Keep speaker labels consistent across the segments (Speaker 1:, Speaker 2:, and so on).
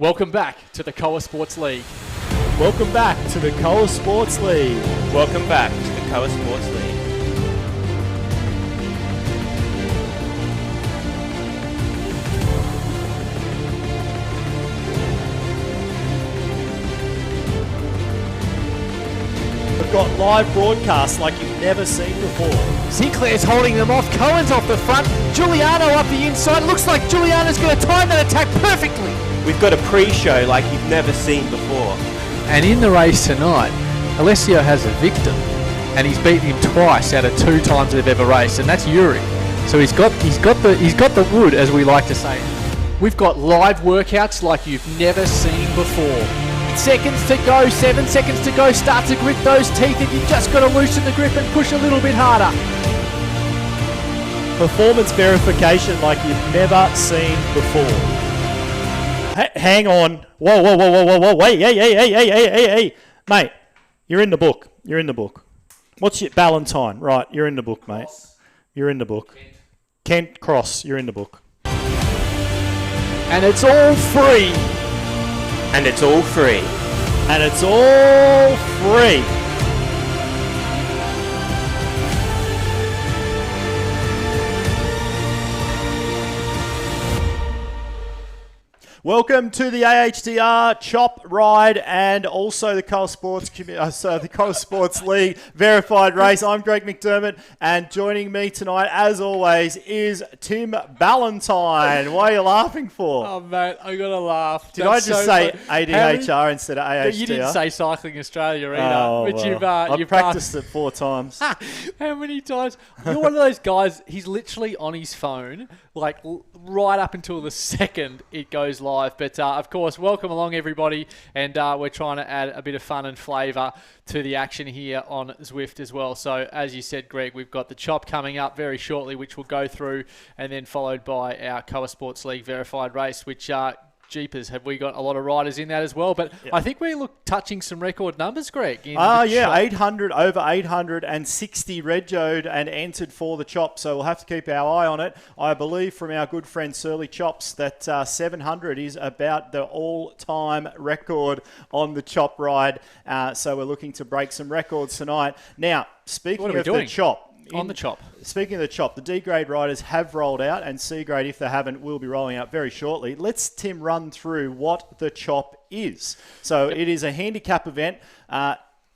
Speaker 1: Welcome back to the Koa Sports League.
Speaker 2: Welcome back to the Koa Sports League.
Speaker 3: Welcome back to the Koa Sports League.
Speaker 2: We've got live broadcasts like you've never seen before.
Speaker 1: Sinclair's holding them off. Cohen's off the front. Giuliano up the inside. Looks like Giuliano's going to time that attack perfectly.
Speaker 3: We've got a pre-show like you've never seen before.
Speaker 4: And in the race tonight, Alessio has a victim, and he's beaten him twice out of 2 times they've ever raced, and that's Yuri. So he's got the wood, as we like to say.
Speaker 1: We've got live workouts like you've never seen before. Seconds to go, 7 seconds to go. Start to grit those teeth, and you've just got to loosen the grip and push a little bit harder.
Speaker 2: Performance verification like you've never seen before. Hang on. Whoa. Wait, hey. Mate, you're in the book. What's your Ballantyne? Right, you're in the book, mate. You're in the book. Kent Cross, you're in the book.
Speaker 1: And it's all free.
Speaker 3: And it's all free.
Speaker 2: Welcome to the AHTR Chop Ride and also the Koa Sports the Koa Sports League verified race. I'm Greg McDermott, and joining me tonight, as always, is Tim Ballantyne. What are you laughing for?
Speaker 1: Oh, mate, I got to laugh.
Speaker 2: Did I just say ADHR instead of AHTR?
Speaker 1: You didn't say Cycling Australia either.
Speaker 2: I've practiced it 4 times.
Speaker 1: How many times? You're one of those guys, he's literally on his phone, like right up until the second it goes live. But of course, welcome along everybody, and we're trying to add a bit of fun and flavour to the action here on Zwift as well. So as you said, Greg, we've got the Chop coming up very shortly, which we'll go through, and then followed by our Koa Sports League verified race, which jeepers, have we got a lot of riders in that as well? But yep. I think we look touching some record numbers, Greg.
Speaker 2: 800, over 860 regoed and entered for the Chop, so we'll have to keep our eye on it. I believe from our good friend Surly Chops that 700 is about the all-time record on the Chop ride, so we're looking to break some records tonight. Now, speaking of the Chop,
Speaker 1: on the Chop.
Speaker 2: Speaking of the Chop, the D-grade riders have rolled out, and C-grade, if they haven't, will be rolling out very shortly. Let's, Tim, run through what the Chop is. So It is a handicap event.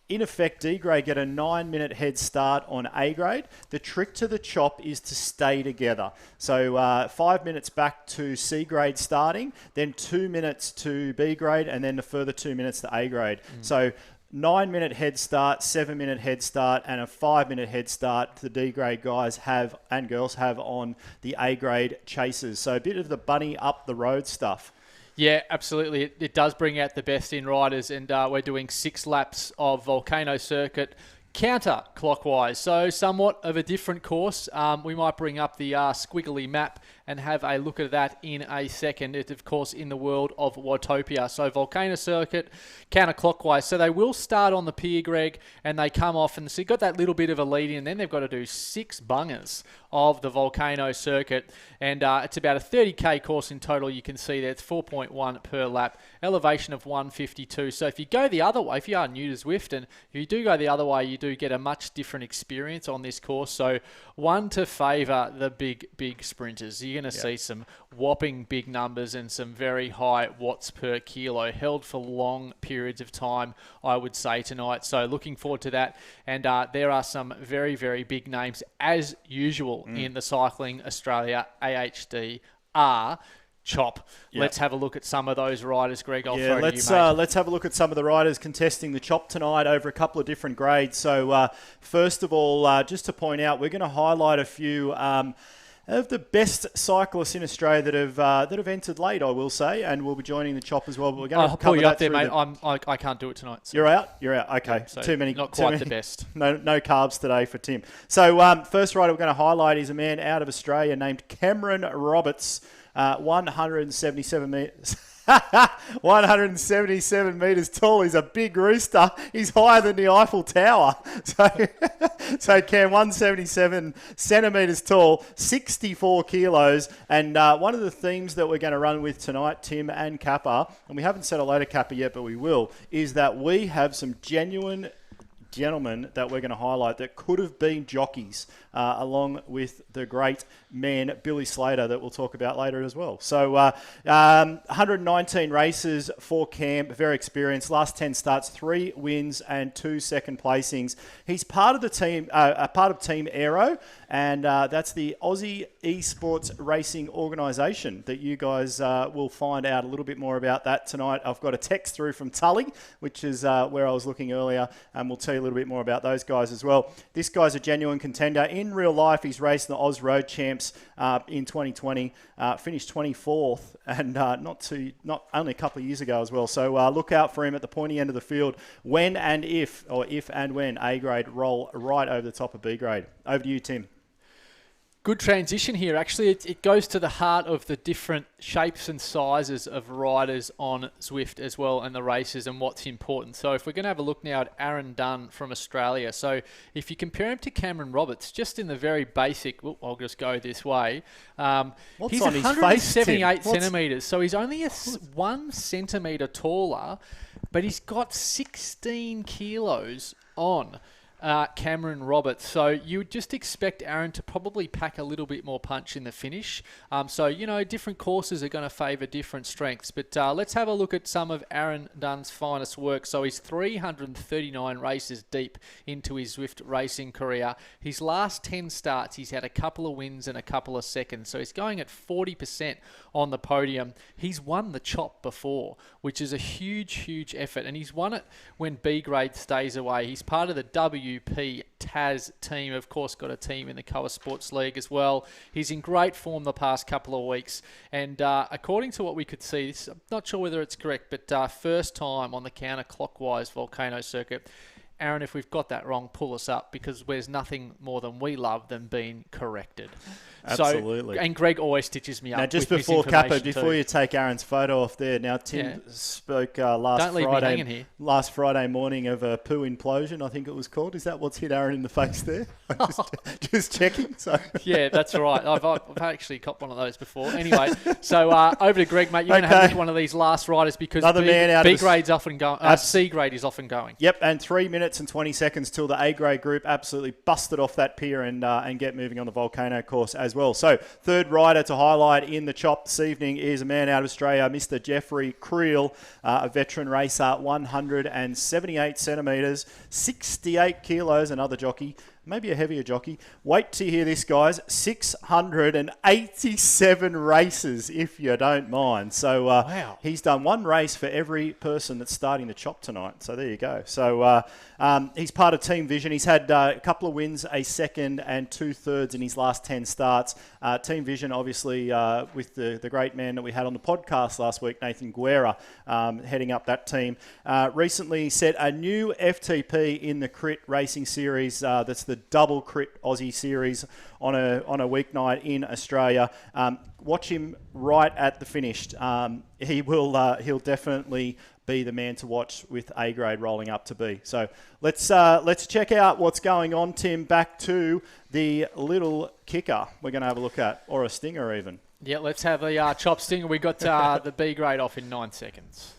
Speaker 2: In effect, D-grade get a 9-minute head start on A-grade. The trick to the Chop is to stay together. So 5 minutes back to C-grade starting, then 2 minutes to B-grade, and then a further 2 minutes to A-grade. So 9-minute head start, 7-minute head start, and a 5-minute head start the D-grade guys have and girls have on the A-grade chasers. So a bit of the bunny up the road stuff.
Speaker 1: Yeah, absolutely. It does bring out the best in riders, and we're doing 6 laps of Volcano Circuit counter-clockwise. So somewhat of a different course. We might bring up the squiggly map and have a look at that in a second. It's, of course, in the world of Watopia. So Volcano Circuit, counterclockwise. So they will start on the pier, Greg, and they come off. And so you've got that little bit of a lead in, and then they've got to do 6 bungers of the Volcano Circuit. And it's about a 30K course in total. You can see there it's 4.1 per lap, elevation of 152. So if you go the other way, if you are new to Zwift, and if you do go the other way, you do get a much different experience on this course. So one to favour the big sprinters. You're going to see some whopping big numbers and some very high watts per kilo held for long periods of time, I would say, tonight. So looking forward to that. And there are some very, very big names, as usual, in the Cycling Australia AHTR Chop. Yep. Let's have a look at some of those riders, Greg. I'll throw to you, mate.
Speaker 2: Let's have a look at some of the riders contesting the Chop tonight over a couple of different grades. So first of all, just to point out, we're going to highlight a few of the best cyclists in Australia that have entered late, I will say, and will be joining the Chop as well. But we're going to
Speaker 1: pull you up there, mate. I can't do it tonight. So.
Speaker 2: You're out. Okay,
Speaker 1: so
Speaker 2: too many.
Speaker 1: Not quite the best.
Speaker 2: No carbs today for Tim. So first rider we're going to highlight is a man out of Australia named Cameron Roberts, 177 meters. 177 metres tall. He's a big rooster. He's higher than the Eiffel Tower. So Cam, 177 centimetres tall, 64 kilos. And one of the themes that we're going to run with tonight, Tim and Kappa, and we haven't said hello to Kappa yet, but we will, is that we have some genuine gentlemen that we're going to highlight that could have been jockeys, along with the great man Billy Slater that we'll talk about later as well. So 119 races for Cam, very experienced. Last 10 starts, 3 wins and 2 second placings. He's part of the team, part of Team Aero, and that's the Aussie Esports Racing organisation that you guys will find out a little bit more about that tonight. I've got a text through from Tully, which is where I was looking earlier, and we'll tell you a little bit more about those guys as well. This guy's a genuine contender. In real life, he's raced the Oz Road Champs in 2020, finished 24th, and not only a couple of years ago as well. So look out for him at the pointy end of the field when and if and when A grade roll right over the top of B grade. Over to you, Tim.
Speaker 1: Good transition here. Actually, it goes to the heart of the different shapes and sizes of riders on Zwift as well, and the races and what's important. So if we're going to have a look now at Aaron Dunn from Australia. So if you compare him to Cameron Roberts, just in the very basic, I'll just go this way. He's
Speaker 2: on his face,
Speaker 1: 178
Speaker 2: Tim?
Speaker 1: centimetres. So he's only 1 centimetre taller, but he's got 16 kilos on Cameron Roberts. So you would just expect Aaron to probably pack a little bit more punch in the finish. So, different courses are going to favour different strengths. But let's have a look at some of Aaron Dunn's finest work. So he's 339 races deep into his Zwift racing career. His last 10 starts, he's had a couple of wins and a couple of seconds. So he's going at 40% on the podium. He's won the chop before, which is a huge, huge effort. And he's won it when B grade stays away. He's part of the WP Taz team, of course, got a team in the Coa Sports League as well. He's in great form the past couple of weeks. And according to what we could see, I'm not sure whether it's correct, but first time on the counterclockwise volcano circuit. Aaron, if we've got that wrong, pull us up, because there's nothing more than we love than being corrected.
Speaker 2: Absolutely.
Speaker 1: So, and Greg always stitches me up.
Speaker 2: Now, just
Speaker 1: with
Speaker 2: before Kappa,
Speaker 1: misinformation
Speaker 2: before
Speaker 1: too.
Speaker 2: you take Aaron's photo off there, now Tim spoke
Speaker 1: Don't leave me hanging here.
Speaker 2: last Friday morning of a poo implosion, I think it was called. Is that what's hit Aaron in the face there? just checking. So
Speaker 1: Yeah, that's right. I've actually copped one of those before. Anyway, so over to Greg, mate. You're going to have a look at one of these last riders, because
Speaker 2: Another man out of
Speaker 1: B grade's often going. C grade is often going.
Speaker 2: Yep, and 3 minutes and 20 seconds till the A grade group absolutely busted off that pier and get moving on the volcano course as well. So third rider to highlight in the chop this evening is a man out of Australia, Mr. Jeffrey Creel, a veteran racer, 178 centimetres, 68 kilos, another jockey. Maybe a heavier jockey. Wait to hear this, guys. 687 races, if you don't mind. So
Speaker 1: Wow.
Speaker 2: He's done one race for every person that's starting the chop tonight. So there you go. So he's part of Team Vision. He's had a couple of wins, a second and 2/3 in his last 10 starts. Team Vision, obviously, with the great man that we had on the podcast last week, Nathan Guerra, heading up that team. Recently set a new FTP in the Crit Racing Series. That's the double Crit Aussie Series on a weeknight in Australia. Watch him right at the finish. He'll definitely be the man to watch with A grade rolling up to B. So let's check out what's going on, Tim. Back to the little kicker we're going to have a look at, or a stinger even.
Speaker 1: Yeah, let's have a chop stinger. We got the B grade off in 9 seconds.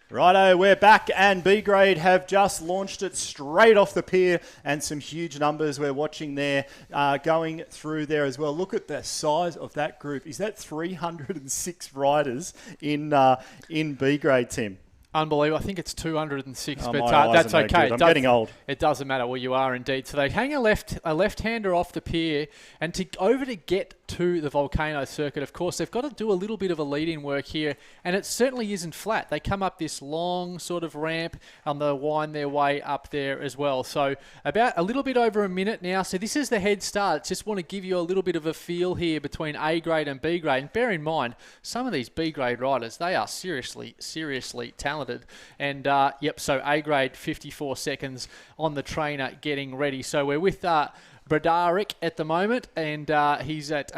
Speaker 2: Righto, we're back, and B grade have just launched it straight off the pier, and some huge numbers we're watching there going through there as well. Look at the size of that group. Is that 306 riders in B grade, Tim?
Speaker 1: Unbelievable. I think it's 206,
Speaker 2: Oh,
Speaker 1: but
Speaker 2: my eyes
Speaker 1: that's
Speaker 2: are no
Speaker 1: okay.
Speaker 2: good. I'm getting old.
Speaker 1: It doesn't matter where you are, indeed. So they hang a left-hander off the pier, and to get to the Volcano circuit. Of course, they've got to do a little bit of a lead-in work here, and it certainly isn't flat. They come up this long sort of ramp, and they'll wind their way up there as well. So about a little bit over a minute now. So this is the head start. Just want to give you a little bit of a feel here between A grade and B grade. And bear in mind, some of these B grade riders, they are seriously talented. And yep, so A grade 54 seconds on the trainer getting ready. So we're with Brodaric at the moment, and he's at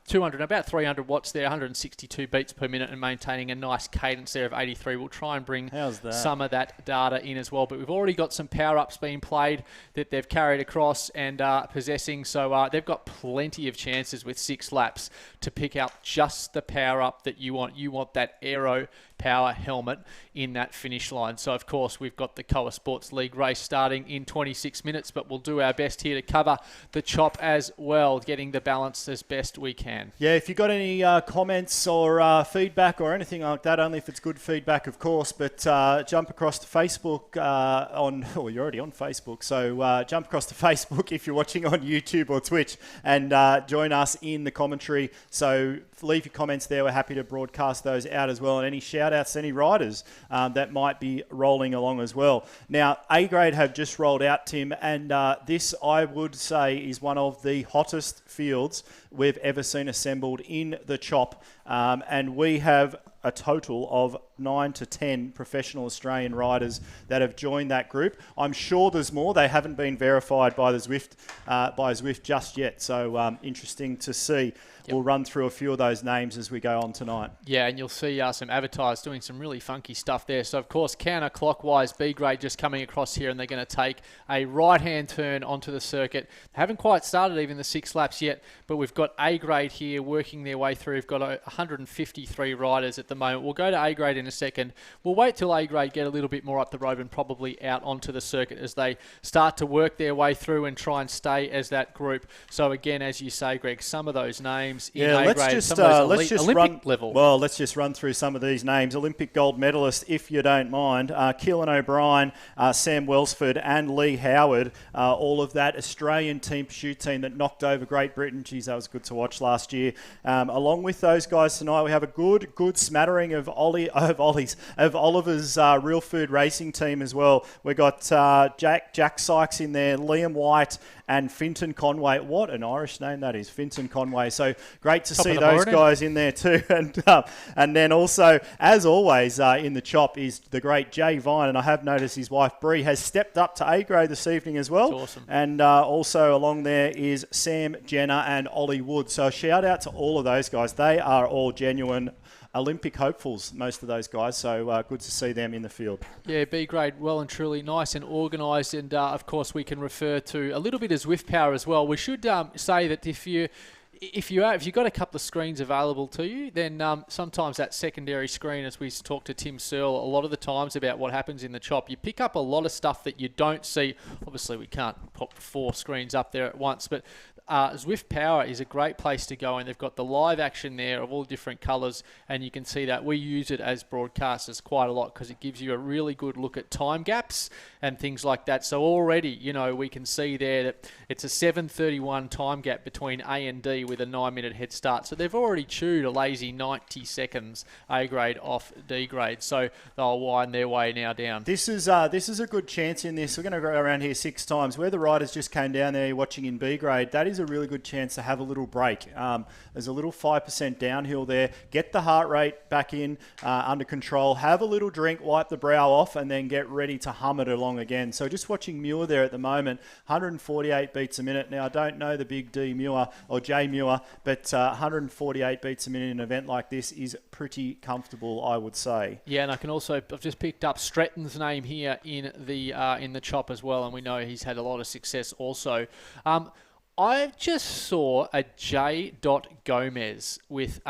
Speaker 1: 200, about 300 watts there, 162 beats per minute, and maintaining a nice cadence there of 83. We'll try and bring some of that data in as well. But we've already got some power-ups being played that they've carried across and possessing. So they've got plenty of chances with 6 laps to pick out just the power-up that you want. You want that Aero Power helmet in that finish line. So, of course, we've got the Koa Sports League race starting in 26 minutes, but we'll do our best here to cover the chop as well, getting the balance as best we can.
Speaker 2: Yeah, if you've got any comments or feedback or anything like that, only if it's good feedback, of course, but jump across to Facebook you're already on Facebook, so jump across to Facebook if you're watching on YouTube or Twitch and join us in the commentary. So leave your comments there. We're happy to broadcast those out as well, and any shout-outs to any riders that might be rolling along as well. Now, A grade have just rolled out, Tim, and this, I would say, is one of the hottest fields we've ever seen assembled in the chop, and we have a total of 9 to 10 professional Australian riders that have joined that group. I'm sure there's more. They haven't been verified by the Zwift just yet, so interesting to see. Yep. We'll run through a few of those names as we go on tonight.
Speaker 1: Yeah, and you'll see some advertisers doing some really funky stuff there. So, of course, counterclockwise, B grade just coming across here, and they're going to take a right-hand turn onto the circuit. They haven't quite started even the 6 laps yet, but we've got A grade here working their way through. We've got 153 riders at the moment. We'll go to A grade in a second. We'll wait till A grade get a little bit more up the road and probably out onto the circuit as they start to work their way through and try and stay as that group. So, again, as you say, Greg, some of those names in A grade, let's just Olympic level.
Speaker 2: Well, let's just run through some of these names. Olympic gold medalists, if you don't mind. Keelan O'Brien, Sam Welsford and Lee Howard. All of that Australian team pursuit team that knocked over Great Britain. Geez, that was good to watch last year. Along with those guys tonight, we have a good smattering of Oliver's Real Food Racing team as well. We've got Jack Sykes in there, Liam White and Finton Conway. What an Irish name that is, Finton Conway. So great to see those guys in there too. And then also, as always, in the chop is the great Jay Vine. And I have noticed his wife, Bree, has stepped up to A grade this evening as well.
Speaker 1: That's awesome.
Speaker 2: And also along there is Sam Jenner and Ollie Wood. So a shout out to all of those guys. They are all genuine Olympic hopefuls, most of those guys, so good to see them in the field.
Speaker 1: Yeah, B grade, well and truly nice and organised, and of course we can refer to a little bit of Zwift power as well. We should say that if you've got a couple of screens available to you, then sometimes that secondary screen, as we talked to Tim Searle a lot of the times about what happens in the chop, you pick up a lot of stuff that you don't see. Obviously, we can't pop 4 screens up there at once, but Zwift Power is a great place to go, and they've got the live action there of all different colours, and you can see that. We use it as broadcasters quite a lot because it gives you a really good look at time gaps and things like that. So already, we can see there that it's a 7:31 time gap between A and D with a 9-minute head start. So they've already chewed a lazy 90 seconds A grade off D grade. So they'll wind their way now down.
Speaker 2: This is a good chance in this. We're going to go around here 6 times. Where the riders just came down there watching in B grade, that is a really good chance to have a little break. There's a little 5% downhill there. Get the heart rate back in under control. Have a little drink, wipe the brow off, and then get ready to hum it along again. So just watching Muir there at the moment, 148 beats a minute. Now, I don't know the big D Muir or J Muir, but 148 beats a minute in an event like this is pretty comfortable, I would say.
Speaker 1: Yeah, and I've just picked up Stretton's name here in the chop as well, and we know he's had a lot of success also. I just saw a J. Gomez with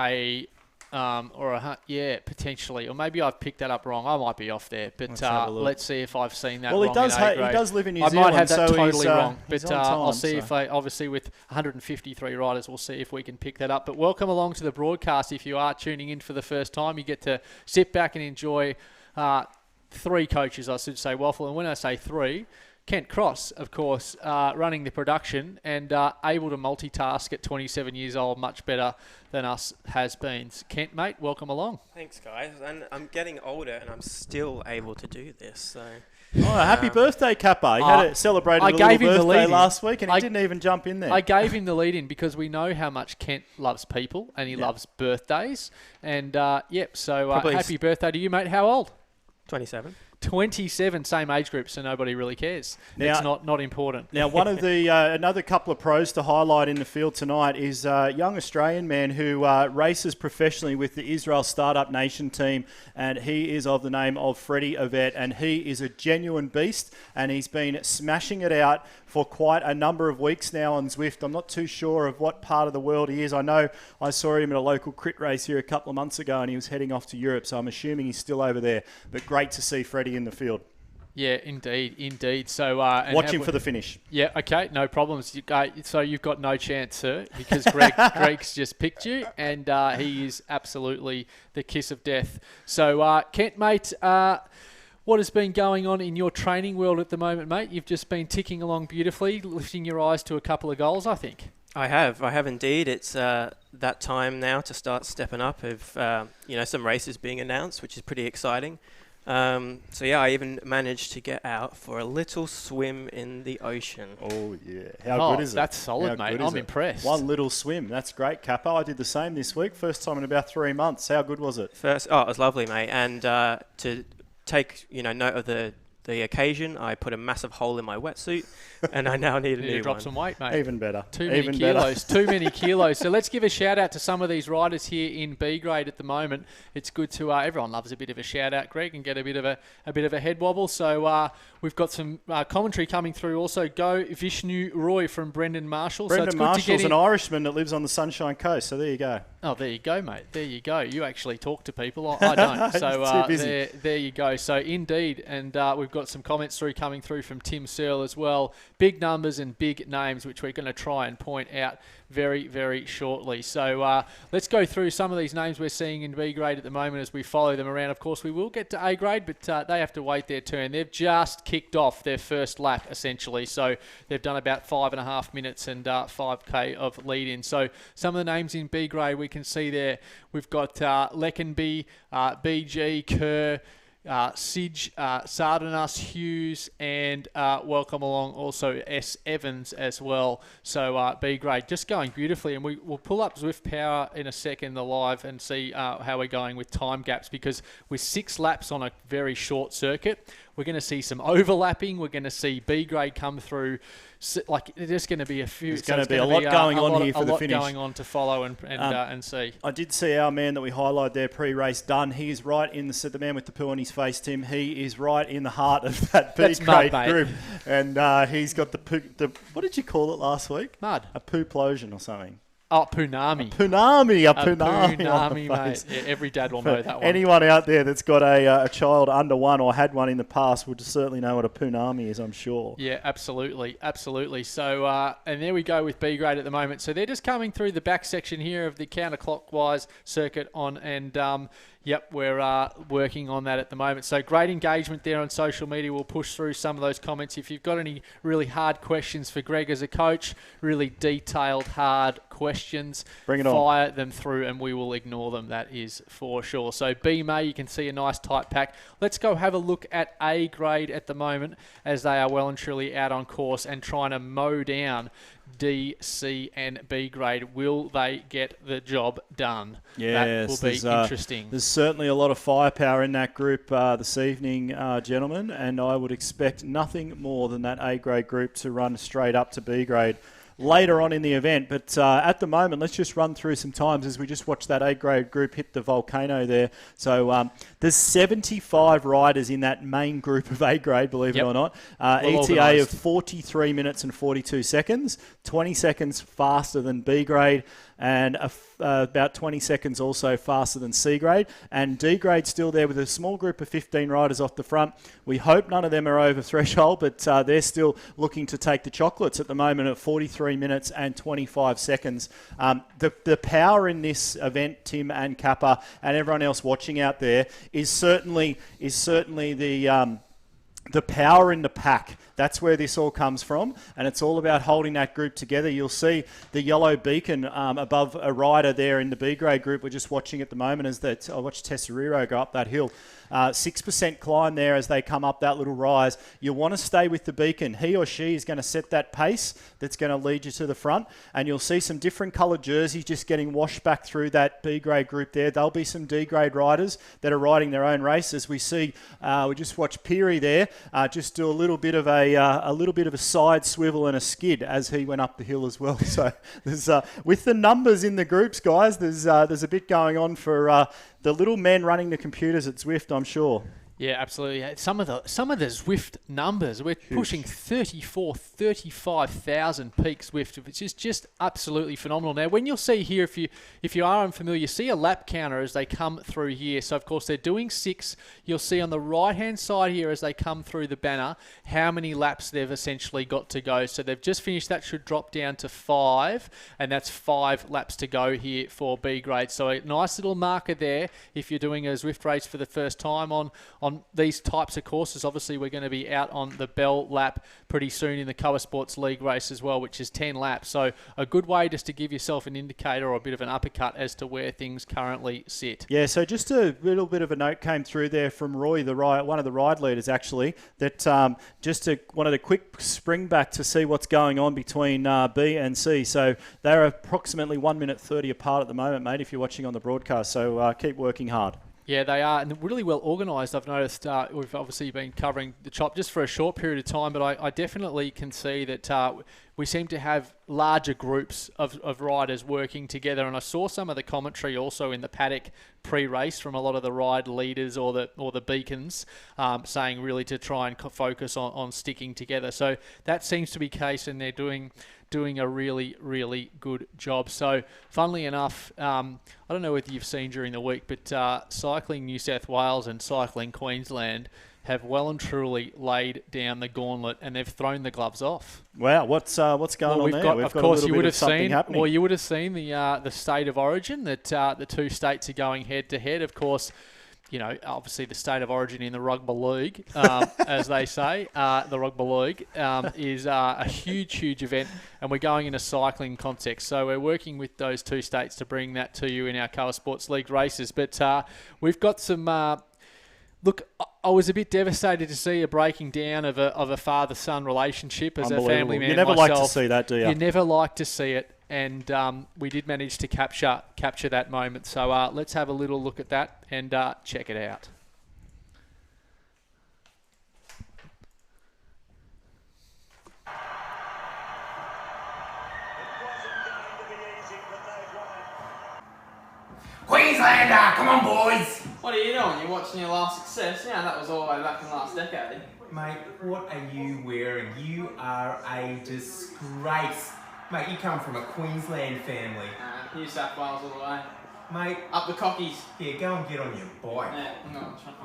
Speaker 1: potentially, or maybe I've picked that up wrong. I might be off there, but let's see if I've seen that.
Speaker 2: Well,
Speaker 1: wrong.
Speaker 2: He does live in New Zealand.
Speaker 1: I might have that
Speaker 2: so
Speaker 1: totally wrong, but
Speaker 2: I'll
Speaker 1: see if obviously with 153 riders, we'll see if we can pick that up. But welcome along to the broadcast. If you are tuning in for the first time, you get to sit back and enjoy 3 coaches, I should say, Waffle. And when I say 3, Kent Cross, of course, running the production and able to multitask at 27 years old, much better than us has-beens. Kent, mate, welcome along.
Speaker 3: Thanks, guys. And I'm getting older, and I'm still able to do this. So,
Speaker 2: Happy birthday, Kappa. He had it celebrated
Speaker 1: I
Speaker 2: a little
Speaker 1: gave him the
Speaker 2: birthday
Speaker 1: lead-in.
Speaker 2: last week, and he didn't even jump in there.
Speaker 1: I gave him the lead-in because we know how much Kent loves people and he loves birthdays. And, so happy birthday to you, mate. How old?
Speaker 3: 27.
Speaker 1: 27, same age group, so nobody really cares.
Speaker 2: Now-
Speaker 1: It's not important.
Speaker 2: Now, one of the another couple of pros to highlight in the field tonight is a young Australian man who races professionally with the Israel Startup Nation team, and he is of the name of Freddie Ovet, and he is a genuine beast, and he's been smashing it out for quite a number of weeks now on Zwift. I'm not too sure of what part of the world he is. I know I saw him at a local crit race here a couple of months ago, and he was heading off to Europe, so I'm assuming he's still over there. But great to see Freddie in the field.
Speaker 1: Yeah, indeed. So
Speaker 2: Watch him for the finish.
Speaker 1: Yeah, okay, no problems. So you've got no chance, sir, because Greg's just picked you, and he is absolutely the kiss of death. So, Kent, mate, what has been going on in your training world at the moment, mate? You've just been ticking along beautifully, lifting your eyes to a couple of goals, I think.
Speaker 3: I have indeed. It's that time now to start stepping up. Of some races being announced, which is pretty exciting. I even managed to get out for a little swim in the ocean.
Speaker 2: Oh, yeah. How good is it?
Speaker 1: That's solid, mate. I'm impressed.
Speaker 2: One little swim. That's great, Kappa. I did the same this week. First time in about 3 months. How good was it?
Speaker 3: It was lovely, mate. And to take note of the occasion, I put a massive hole in my wetsuit, and I now need a new
Speaker 1: drop
Speaker 3: one.
Speaker 1: some weight, mate.
Speaker 2: Even better.
Speaker 1: Too many kilos. So let's give a shout out to some of these riders here in B grade at the moment. It's good to everyone loves a bit of a shout out, Greg, and get a bit of a head wobble. So we've got some commentary coming through. Also, go Vishnu Roy from Brendan Marshall.
Speaker 2: Brendan Marshall's an Irishman that lives on the Sunshine Coast. So there you go.
Speaker 1: Oh, there you go, mate. There you go. You actually talk to people. I don't. So
Speaker 2: too busy.
Speaker 1: there you go. So indeed, and we've got some comments coming through from Tim Searle as well. Big numbers and big names, which we're going to try and point out very, very shortly. So let's go through some of these names we're seeing in B grade at the moment as we follow them around. Of course, we will get to A grade, but they have to wait their turn. They've just kicked off their first lap, essentially. So they've done about 5.5 minutes and 5K of lead-in. So some of the names in B grade we can see there. We've got Leckenby, BG, Kerr, Sidge, Sardinas, Hughes, and welcome along also S. Evans as well. So B grade just going beautifully, and we'll pull up Zwift Power in a second, the live, and see how we're going with time gaps, because with 6 laps on a very short circuit, we're going to see some overlapping. We're going to see B grade come through. There's going to be a few.
Speaker 2: There's going to be a lot going on here for the finish.
Speaker 1: A lot going on to follow and see.
Speaker 2: I did see our man that we highlighted there pre-race, Dunn. He is right in the man with the poo on his face, Tim. He is right in the heart of that B grade group, and he's got the poo. What did you call it last week?
Speaker 1: Mud.
Speaker 2: A poo-plosion or something.
Speaker 1: Oh, Punami.
Speaker 2: A punami,
Speaker 1: mate. Yeah, every dad will know that one.
Speaker 2: Anyone out there that's got a child under 1 or had one in the past would certainly know what a punami is, I'm sure.
Speaker 1: Yeah, absolutely. So, and there we go with B grade at the moment. So they're just coming through the back section here of the counterclockwise circuit on, and yep, we're working on that at the moment. So great engagement there on social media. We'll push through some of those comments. If you've got any really hard questions for Greg as a coach, really detailed, hard questions, fire them through and we will ignore them. That is for sure. So B May, you can see a nice tight pack. Let's go have a look at A grade at the moment, as they are well and truly out on course and trying to mow down D, C, and B grade. Will they get the job done?
Speaker 2: Yes,
Speaker 1: that will be interesting.
Speaker 2: There's certainly a lot of firepower in that group this evening, gentlemen, and I would expect nothing more than that A grade group to run straight up to B grade later on in the event. But at the moment, let's just run through some times as we just watch that A grade group hit the volcano there. So there's 75 riders in that main group of A grade, believe it or not. ETA of 43 minutes and 42 seconds, 20 seconds faster than B grade, and about 20 seconds also faster than C grade. And D grade still there with a small group of 15 riders off the front. We hope none of them are over threshold, but they're still looking to take the chocolates at the moment at 43 minutes and 25 seconds. The power in this event, Tim and Kappa and everyone else watching out there, is certainly the the power in the pack. That's where this all comes from, and it's all about holding that group together. You'll see the yellow beacon above a rider there in the B grade group. We're just watching at the moment as that I watched Tesseriro go up that hill. 6% climb there as they come up that little rise. You want to stay with the beacon. He or she is going to set that pace that's going to lead you to the front, and you'll see some different coloured jerseys just getting washed back through that B grade group there. There'll be some D grade riders that are riding their own race. As we see, we just watched Peary there just do a little bit of a side swivel and a skid as he went up the hill as well. So there's with the numbers in the groups, guys, there's a bit going on for the little men running the computers at Zwift, I'm sure.
Speaker 1: Yeah, absolutely. Some of the Zwift numbers, we're pushing 35,000 peak Zwift, which is just absolutely phenomenal. Now, when you'll see here, if you are unfamiliar, see a lap counter as they come through here. So, of course, they're doing 6. You'll see on the right-hand side here as they come through the banner how many laps they've essentially got to go. So they've just finished. That should drop down to 5, and that's 5 laps to go here for B grade. So a nice little marker there if you're doing a Zwift race for the first time on these types of courses. Obviously, we're going to be out on the Bell lap pretty soon in the Coa Sports League race as well, which is 10 laps. So a good way just to give yourself an indicator or a bit of an uppercut as to where things currently sit.
Speaker 2: Yeah, so just a little bit of a note came through there from Roy, one of the ride leaders actually, that wanted a quick spring back to see what's going on between B and C. So they're approximately 1 minute 30 apart at the moment, mate, if you're watching on the broadcast. So keep working hard.
Speaker 1: Yeah, they are, and really well organised. I've noticed we've obviously been covering the chop just for a short period of time, but I definitely can see that we seem to have larger groups of riders working together. And I saw some of the commentary also in the paddock pre-race from a lot of the ride leaders or the beacons saying really to try and focus on sticking together. So that seems to be the case, and they're doing a really, really good job. So, funnily enough, I don't know whether you've seen during the week, but Cycling New South Wales and Cycling Queensland have well and truly laid down the gauntlet, and they've thrown the gloves off.
Speaker 2: Wow, what's going on there?
Speaker 1: We've got a little bit of something happening. Well, you would have seen the state of origin that the two states are going head to head. Of course, you know, obviously the state of origin in the rugby league, as they say, the rugby league is a huge event, and we're going in a cycling context. So we're working with those two states to bring that to you in our Coa Sports League races. But we've got some... Look, I was a bit devastated to see a breaking down of a father-son relationship as a family man.
Speaker 2: You never
Speaker 1: myself.
Speaker 2: like to see that, do you?
Speaker 1: You never like to see it. And we did manage to capture that moment. So let's have a little look at that and check it out.
Speaker 5: Queenslander, come on boys!
Speaker 6: What are you doing? You're watching your last success? Yeah, that was all the way back in last decade.
Speaker 5: Mate, what are you wearing? You are a disgrace. Mate, you come from a Queensland family.
Speaker 6: New South Wales all the way.
Speaker 5: Mate,
Speaker 6: Up the cockies.
Speaker 5: here, go and get on your bike.
Speaker 6: Yeah, I'm not trying to.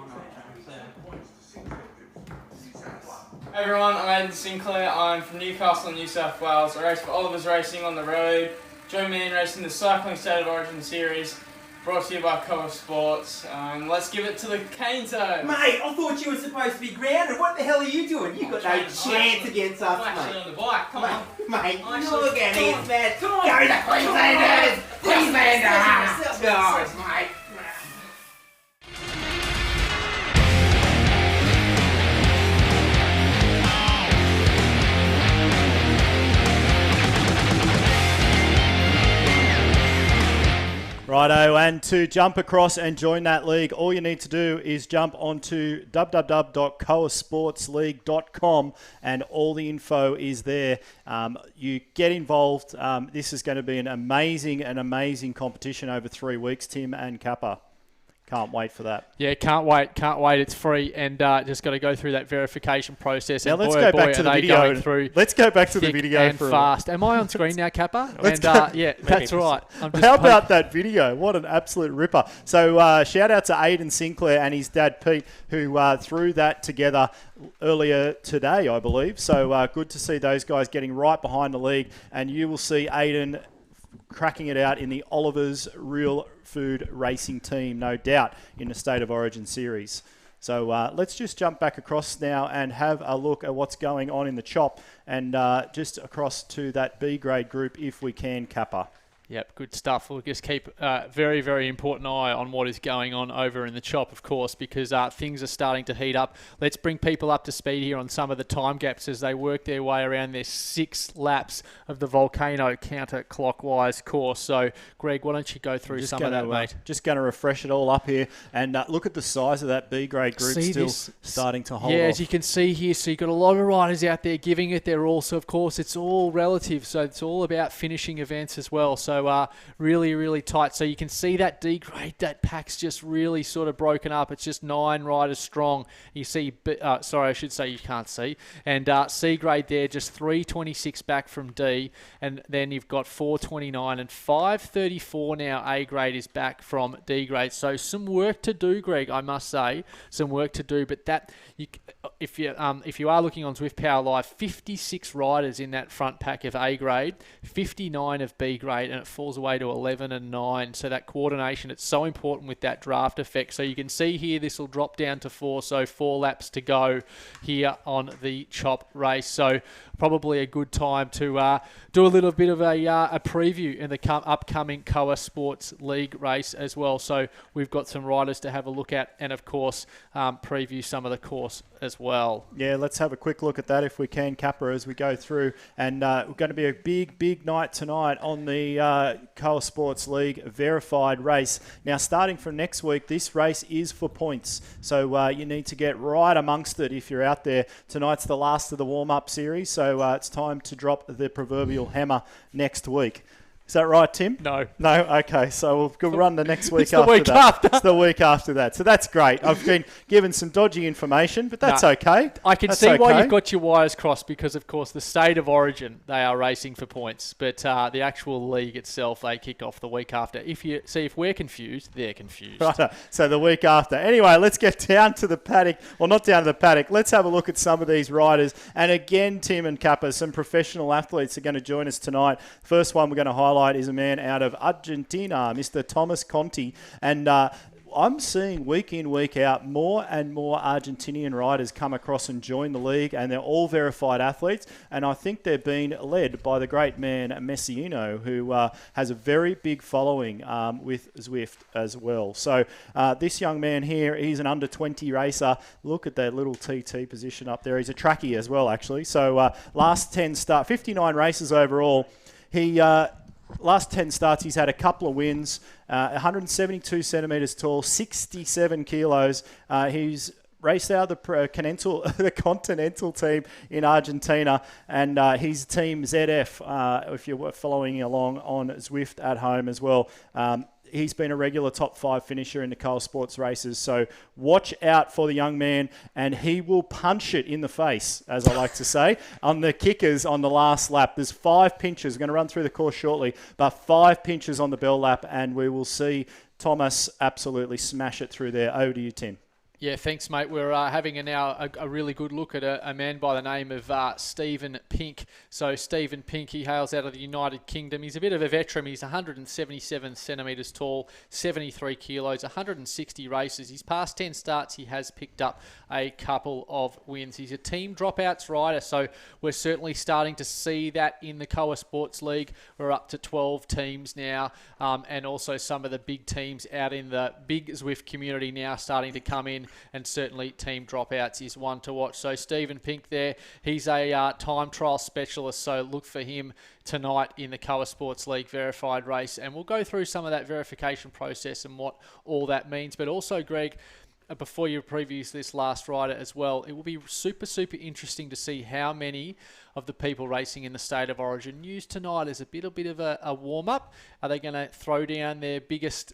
Speaker 6: Hey everyone, I'm Aidan Sinclair. I'm from Newcastle, New South Wales. I race for Oliver's Racing on the road. Join me in racing the Cycling State of Origin Series, brought to you by Coa Sports. Let's give it to the Cane Toad.
Speaker 5: Mate, I thought you were supposed to be grounded. What the hell are you doing? You've got no chance against us,
Speaker 6: I'm actually
Speaker 5: mate.
Speaker 6: on the bike. Come on.
Speaker 5: Mate,
Speaker 6: Actually,
Speaker 5: look at
Speaker 6: come
Speaker 5: him,
Speaker 6: on.
Speaker 5: man.
Speaker 6: Come on.
Speaker 5: Go the Queenslanders! Queenslander! Guys, mate.
Speaker 2: Righto, and to jump across and join that league, all you need to do is jump onto www.coasportsleague.com, and all the info is there. You get involved. This is going to be an amazing competition over 3 weeks, Tim and Kappa. Can't wait for that.
Speaker 1: Yeah, can't wait. It's free, and just got to go through that verification process.
Speaker 2: Now
Speaker 1: and
Speaker 2: let's
Speaker 1: boy,
Speaker 2: go
Speaker 1: oh boy,
Speaker 2: back to
Speaker 1: are
Speaker 2: the
Speaker 1: they
Speaker 2: video.
Speaker 1: going through
Speaker 2: Let's go back to the
Speaker 1: thick
Speaker 2: video
Speaker 1: and
Speaker 2: for
Speaker 1: fast. Am I on screen now, Kappa?
Speaker 2: Let's
Speaker 1: And
Speaker 2: go.
Speaker 1: yeah, that's right. I'm just
Speaker 2: How about that video? What an absolute ripper. So shout out to Aidan Sinclair and his dad Pete, who threw that together earlier today, I believe. So good to see those guys getting right behind the league, and you will see Aidan cracking it out in the Oliver's Real Food Racing team, no doubt, in the State of Origin series. So let's just jump back across now and have a look at what's going on in the chop, and just across to that B grade group if we can, Kappa.
Speaker 1: Yep, good stuff. We'll just keep a very, very important eye on what is going on over in the chop, of course, because things are starting to heat up. Let's bring people up to speed here on some of the time gaps as they work their way around their 6 laps of the Volcano counterclockwise course. So, Greg, why don't you go through some of that, mate?
Speaker 2: Just going to refresh it all up here, and look at the size of that B grade group starting to hold off.
Speaker 1: As you can see here, so you've got a lot of riders out there giving it their all. So, of course, it's all relative. So, it's all about finishing events as well. So, really, really tight. So you can see that D grade, that pack's just really sort of broken up. It's just 9 riders strong. You see, sorry, I should say you can't see. And C grade there, just 326 back from D. And then you've got 429 and 534 now. A grade is back from D grade. So some work to do, Greg, I must say. Some work to do. But that, if you are looking on Zwift Power Live, 56 riders in that front pack of A grade, 59 of B grade, and it falls away to 11 and 9. So that coordination, it's so important with that draft effect. So you can see here, this will drop down to 4. So 4 laps to go here on the chop race. So probably a good time to do a little bit of a preview in the upcoming Koa Sports League race as well. So we've got some riders to have a look at, and of course preview some of the course as well.
Speaker 2: Yeah, let's have a quick look at that if we can, Kappa, as we go through. And we're going to be a big night tonight on the Koa Sports League verified race. Now, starting from next week, this race is for points. So you need to get right amongst it if you're out there. Tonight's the last of the warm-up series, so it's time to drop the proverbial hammer next week. Is that right, Tim?
Speaker 1: No.
Speaker 2: No? Okay, so we'll run the next week
Speaker 1: It's the week
Speaker 2: after.
Speaker 1: after.
Speaker 2: It's the week after that. So that's great. I've been given some dodgy information, but that's okay.
Speaker 1: I can see why you've got your wires crossed because, of course, the state of origin, they are racing for points. But the actual league itself, they kick off the week after. If we're confused, they're confused.
Speaker 2: Right, so the week after. Anyway, let's get down to the paddock. Well, not down to the paddock. Let's have a look at some of these riders. And again, Tim and Kappa, some professional athletes are going to join us tonight. First one we're going to highlight is a man out of Argentina, Mr. Thomas Conti. And I'm seeing week in, week out, more and more Argentinian riders come across and join the league, and they're all verified athletes. And I think they're being led by the great man Messino, who has a very big following with Zwift as well. So this young man here, he's an under-20 racer. Look at that little TT position up there. He's a trackie as well, actually. So last 59 races overall. Last 10 starts, he's had a couple of wins, 172 centimetres tall, 67 kilos. He's raced out of the Continental team in Argentina, and his team ZF, if you're following along on Zwift at home as well. He's been a regular top 5 finisher in the Koa Sports races. So watch out for the young man, and he will punch it in the face, as I like to say, on the kickers on the last lap. There's 5 pinches. We're going to run through the course shortly, but 5 pinches on the bell lap, and we will see Thomas absolutely smash it through there. Over to you, Tim.
Speaker 1: Yeah, thanks, mate. We're having a really good look at a man by the name of Stephen Pink. So Stephen Pink, he hails out of the United Kingdom. He's a bit of a veteran. He's 177 centimetres tall, 73 kilos, 160 races. His past 10 starts, he has picked up a couple of wins. He's a team dropouts rider, so we're certainly starting to see that in the Koa Sports League. We're up to 12 teams now, and also some of the big teams out in the big Zwift community now starting to come in. And certainly team dropouts is one to watch. So Stephen Pink there, he's a time trial specialist, so look for him tonight in the Koa Sports League verified race. And we'll go through some of that verification process and what all that means. But also, Greg, before you preview this last rider as well, it will be super interesting to see how many of the people racing in the state of origin use tonight as a bit of a warm-up. Are they going to throw down their biggest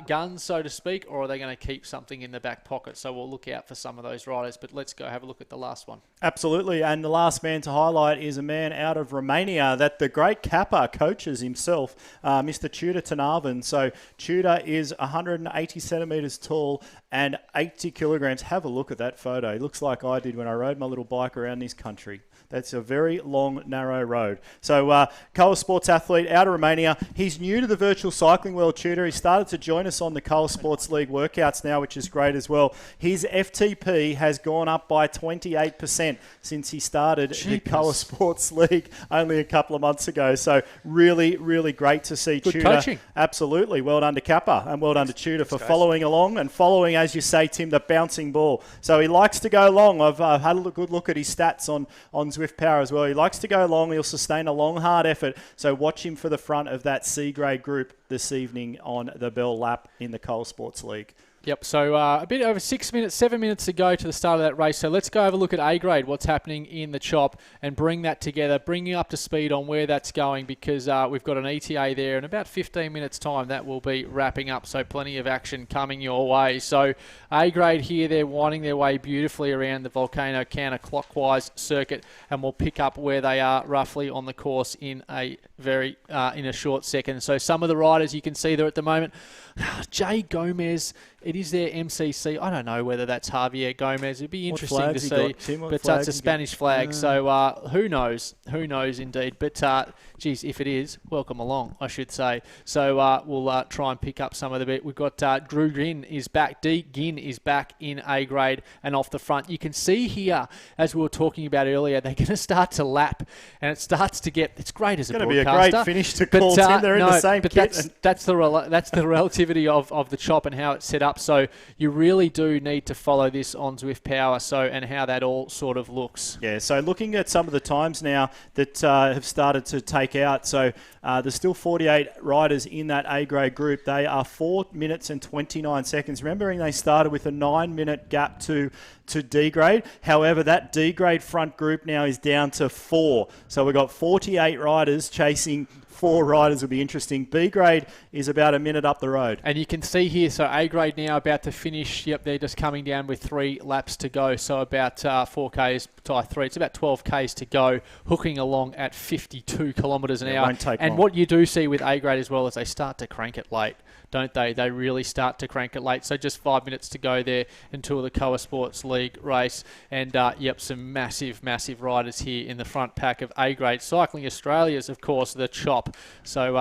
Speaker 1: guns, so to speak, or are they going to keep something in the back pocket? So we'll look out for some of those riders, but let's go have a look at the last one.
Speaker 2: Absolutely, and the last man to highlight is a man out of Romania that the great Kappa coaches himself, Mr. Tudor Tanavan. So Tudor is 180 centimetres tall and 80 kilograms. Have a look at that photo. He looks like I did when I rode my little bike around this country. That's a very long, narrow road. So, Koa Sports athlete out of Romania. He's new to the virtual cycling world, Tudor. He started to join us on the Coal Sports League workouts now, which is great as well. His FTP has gone up by 28% since he started the Coal Sports League only a couple of months ago. So really, really great to see
Speaker 1: Good
Speaker 2: Tudor.
Speaker 1: coaching.
Speaker 2: Absolutely. Well done to Kappa and well done to Tudor for following along and following, as you say, Tim, the bouncing ball. So he likes to go long. I've had a good look at his stats on Zwift Power as well. He likes to go long. He'll sustain a long, hard effort. So watch him for the front of that C-grade group this evening on the Bell Lap in the Coal Sports League.
Speaker 1: Yep, so a bit over 7 minutes to go to the start of that race. So let's go have a look at A-grade, what's happening in the chop, and bring that together, bring you up to speed on where that's going, because we've got an ETA there in about 15 minutes' time. That will be wrapping up, so plenty of action coming your way. So A-grade here, they're winding their way beautifully around the Volcano counterclockwise circuit, and we'll pick up where they are roughly on the course in a short second. So some of the riders you can see there at the moment. Jay Gomez, it is their MCC. I don't know whether that's Javier Gomez. It'd be interesting to see. But it's a Spanish flag, so who knows? Who knows indeed. But, geez, if it is, welcome along, I should say. So we'll try and pick up some of the bit. We've got Drew Ginn is back. D. Ginn is back in A-grade and off the front. You can see here, as we were talking about earlier, they're going to start to lap, and it starts to get... It's great as a broadcaster.
Speaker 2: It's going to be a great finish to call, Tim. They're in the same kit.
Speaker 1: That's the relativity of the chop and how it's set up. So you really do need to follow this on Zwift Power, and how that all sort of looks.
Speaker 2: Yeah, so looking at some of the times now that have started to take out. So there's still 48 riders in that A-grade group. They are 4 minutes and 29 seconds. Remembering they started with a 9-minute gap to D-grade. However, that D-grade front group now is down to 4. So we've got 48 riders chasing 4 riders. Will be interesting. B-grade is about a minute up the road.
Speaker 1: And you can see here, so A-grade now about to finish. Yep, they're just coming down with 3 laps to go. So about 4Ks to 3. It's about 12Ks to go, hooking along at 52 kilometres an hour.
Speaker 2: Won't take
Speaker 1: and
Speaker 2: long.
Speaker 1: what you do see with A-grade as well is they start to crank it late, don't they? They really start to crank it late. So just 5 minutes to go there until the Coa Sports League race. And, some massive, massive riders here in the front pack of A-grade. Cycling Australia's, of course, the chop. So,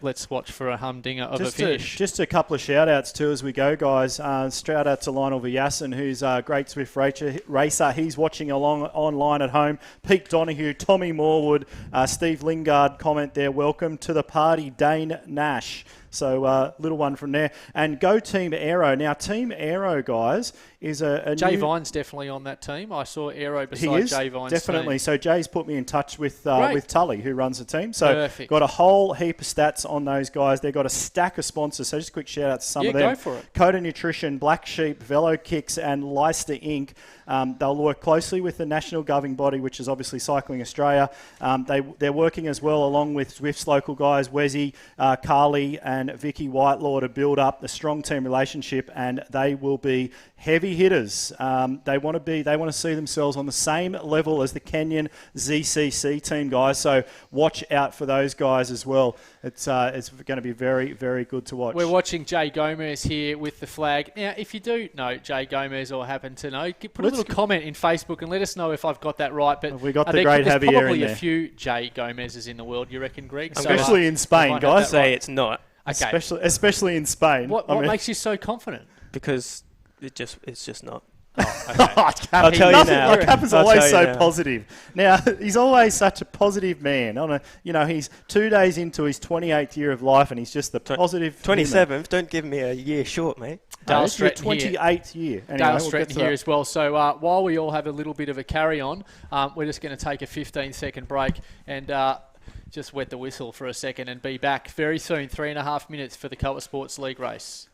Speaker 1: let's watch for a humdinger of a finish.
Speaker 2: Just a couple of shout-outs too as we go, guys. Shout out to Lionel Villasin, who's a great Zwift racer. He's watching along online at home. Pete Donoghue, Tommy Morwood, Steve Lingard comment there. Welcome to the party, Dane Nash. So, little one from there. And go Team Aero. Now, Team Aero, guys, is a
Speaker 1: Jay
Speaker 2: new...
Speaker 1: Vine's definitely on that team. I saw Aero beside
Speaker 2: He is,
Speaker 1: Jay Vine's
Speaker 2: definitely.
Speaker 1: team.
Speaker 2: So Jay's put me in touch with Tully, who runs the team. So
Speaker 1: Perfect.
Speaker 2: Got a whole heap of stats on those guys. They've got a stack of sponsors. So just a quick shout out to some of them.
Speaker 1: Go for it.
Speaker 2: Coda Nutrition, Black Sheep, Velo Kicks, and Leicester Inc. They'll work closely with the national governing body, which is obviously Cycling Australia. They're working as well along with Zwift's local guys, Wesy, Carly, and Vicky Whitelaw, to build up a strong team relationship, and they will be heavy hitters. They want to see themselves on the same level as the Kenyan ZCC team, guys. So watch out for those guys as well. It's going to be very, very good to watch.
Speaker 1: We're watching Jay Gomez here with the flag. Now, if you do know Jay Gomez or happen to know, put a little comment in Facebook and let us know if I've got that right. But
Speaker 2: we got the great Javier in there.
Speaker 1: There's probably a few Jay Gomez's in the world, you reckon, Greg?
Speaker 2: Especially in Spain, guys.
Speaker 3: Say it's not.
Speaker 1: Okay.
Speaker 2: Especially in Spain.
Speaker 1: What makes you so confident?
Speaker 3: Because it's just not.
Speaker 1: Oh, okay.
Speaker 3: I'll tell you now.
Speaker 2: Kappa's always so positive. Now, he's always such a positive man. He's 2 days into his 28th year of life, and he's just the positive
Speaker 3: 27th. Don't give me a year short, mate.
Speaker 1: Dale
Speaker 2: it's your
Speaker 1: Stretton
Speaker 2: 28th year. Anyway,
Speaker 1: Dale Stretton here as well. So while we all have a little bit of a carry-on, we're just going to take a 15-second break and just wet the whistle for a second and be back very soon. 3.5 minutes for the Coa Sports League race.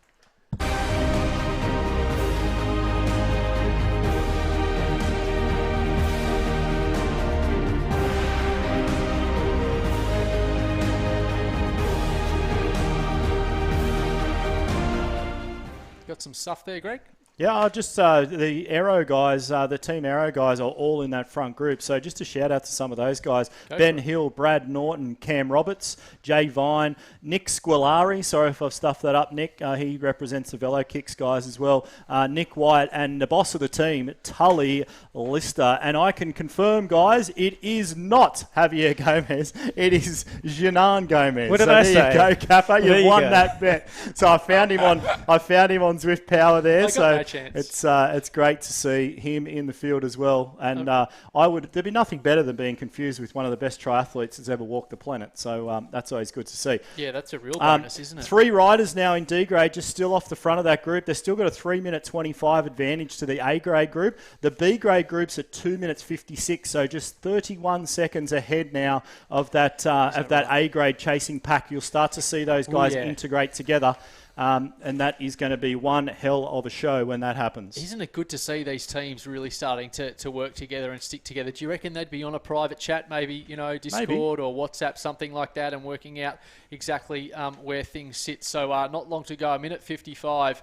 Speaker 1: Got some stuff there, Greg?
Speaker 2: Yeah, just the Aero guys, the Team Aero guys are all in that front group. So just a shout out to some of those guys. Ben Hill, Brad Norton, Cam Roberts, Jay Vine, Nick Squilari. Sorry if I've stuffed that up, Nick. He represents the Velo Kicks guys as well. Nick White and the boss of the team, Tully Lister. And I can confirm, guys, it is not Javier Gomez. It is Janan Gomez.
Speaker 7: What did I say?
Speaker 2: There you go, Kappa. You've won that bet. So I found him on Zwift Power there. So
Speaker 1: chance.
Speaker 2: it's great to see him in the field as well, and there'd be nothing better than being confused with one of the best triathletes that's ever walked the planet. So that's always good to see.
Speaker 1: Yeah, that's a real bonus, isn't it?
Speaker 2: 3 riders now in D grade, just still off the front of that group. They've still got a 3-minute 25 advantage to the A grade group. The B grade group's at 2 minutes 56, so just 31 seconds ahead now of that A grade chasing pack. You'll start to see those guys integrate together. And that is going to be one hell of a show when that happens.
Speaker 1: Isn't it good to see these teams really starting to work together and stick together? Do you reckon they'd be on a private chat, maybe, Discord or WhatsApp, something like that, and working out exactly where things sit? So not long to go, 1:55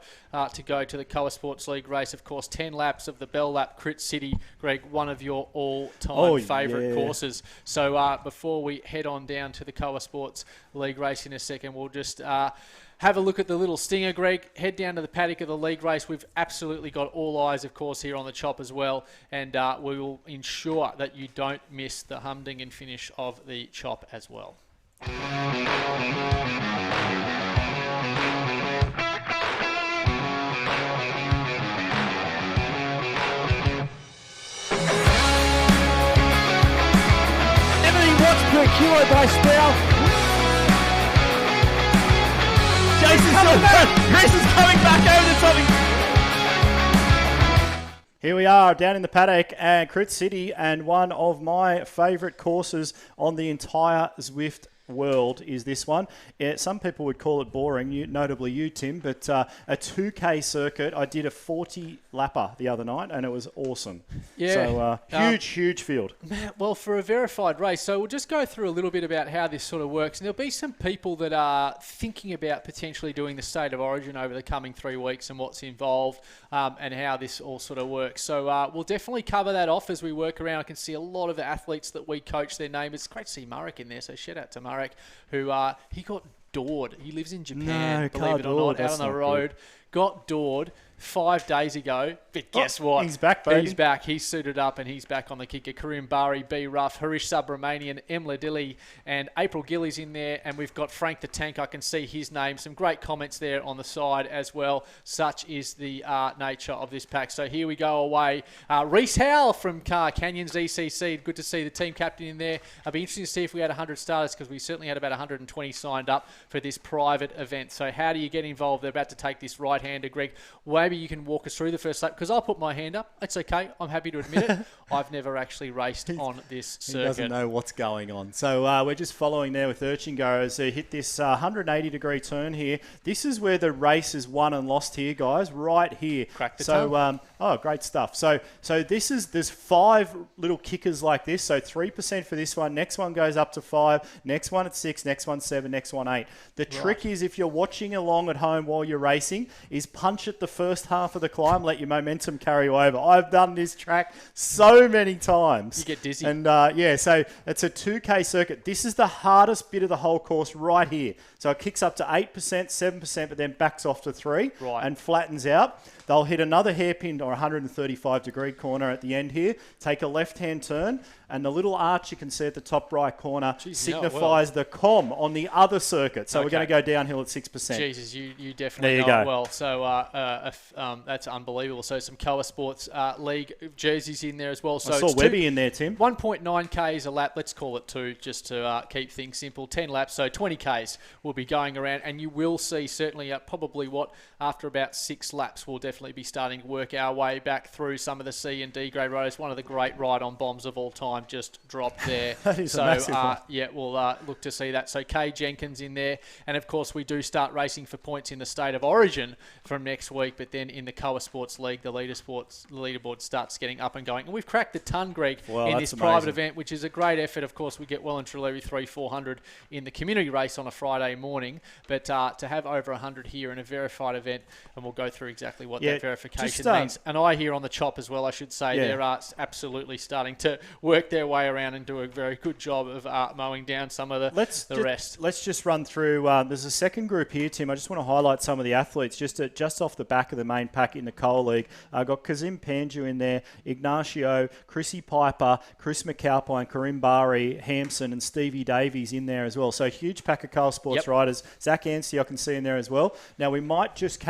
Speaker 1: to go to the Coa Sports League race. Of course, 10 laps of the Bell Lap, Crit City. Greg, one of your all-time favourite courses. So before we head on down to the Coa Sports League race in a second, we'll just... have a look at the little stinger, Greg. Head down to the paddock of the league race. We've absolutely got all eyes, of course, here on the chop as well. And we will ensure that you don't miss the humdinger finish of the chop as well.
Speaker 7: Emily Watts per kilo by Sproul.
Speaker 2: Chris is coming back over the top. Here we are down in the paddock at Crit City, and one of my favourite courses on the entire Zwift world is this one. Some people would call it boring, notably you, Tim, but a 2K circuit. I did a 40 lapper the other night, and it was awesome.
Speaker 1: Yeah.
Speaker 2: So huge field.
Speaker 1: Well, for a verified race, so we'll just go through a little bit about how this sort of works. And there'll be some people that are thinking about potentially doing the State of Origin over the coming 3 weeks and what's involved and how this all sort of works. So we'll definitely cover that off as we work around. I can see a lot of the athletes that we coach, their name. It's great to see Marek in there, so shout out to Marek, who he got doored. He lives in Japan, believe it or not, out on the road. Got doored 5 days ago, but guess what?
Speaker 2: He's back, baby.
Speaker 1: He's back. He's suited up and he's back on the kicker. Karim Bari, B. Ruff, Harish Subramanian, Emla Dilly, and April Gillies in there. And we've got Frank the Tank. I can see his name. Some great comments there on the side as well. Such is the nature of this pack. So here we go away. Reese Howell from Canyons ECC. Good to see the team captain in there. It'll be interesting to see if we had 100 starters, because we certainly had about 120 signed up for this private event. So how do you get involved? They're about to take this right-hander, Greg. Maybe you can walk us through the first lap, because I'll put my hand up. It's okay. I'm happy to admit it. I've never actually raced on this circuit.
Speaker 2: He doesn't know what's going on. So we're just following there with Urchingo as they hit this 180-degree turn here. This is where the race is won and lost here, guys, right here.
Speaker 1: Crack the
Speaker 2: tongue. Great stuff. So there's 5 little kickers like this. So 3% for this one. Next one goes up to 5. Next one at 6. Next one 7. Next one 8. The trick is, if you're watching along at home while you're racing, is punch at the first half of the climb, let your momentum carry you over. I've done this track so many times.
Speaker 1: You get dizzy.
Speaker 2: And so it's a 2K circuit. This is the hardest bit of the whole course right here. So it kicks up to 8%, 7%, but then backs off to 3 and flattens out. They'll hit another hairpin or 135-degree corner at the end here, take a left-hand turn, and the little arch you can see at the top right corner signifies the COM on the other circuit. So we're going to go downhill at 6%.
Speaker 1: Jesus, you definitely know it well. So that's unbelievable. So some Coa Sports League jerseys in there as well. So
Speaker 2: I saw Webby in there, Tim.
Speaker 1: 1.9 Ks a lap. Let's call it 2 just to keep things simple. 10 laps, so 20 Ks will be going around, and you will see certainly probably after about 6 laps we'll definitely be starting to work our way back through some of the C and D grade riders. One of the great ride-on bombs of all time just dropped there.
Speaker 2: That is a massive one.
Speaker 1: Yeah, we'll look to see that. So Kay Jenkins in there, and of course we do start racing for points in the State of Origin from next week. But then in the Coa Sports League, the leaderboard starts getting up and going. And we've cracked the ton, Greg, in this private event, which is a great effort. Of course, we get well and truly every 300-400 in the community race on a Friday morning. But to have over 100 here in a verified event, and we'll go through exactly what that verification means. And I here on the chop as well, I should say, they're absolutely starting to work their way around and do a very good job of mowing down some of the rest.
Speaker 2: Let's just run through. There's a second group here, Tim. I just want to highlight some of the athletes just off the back of the main pack in the Coa League. I've got Kazim Panju in there, Ignacio, Chrissy Piper, Chris McAlpine, Karim Bari, Hampson, and Stevie Davies in there as well. So huge pack of Coa Sports riders. Zach Anstey I can see in there as well. Now we might just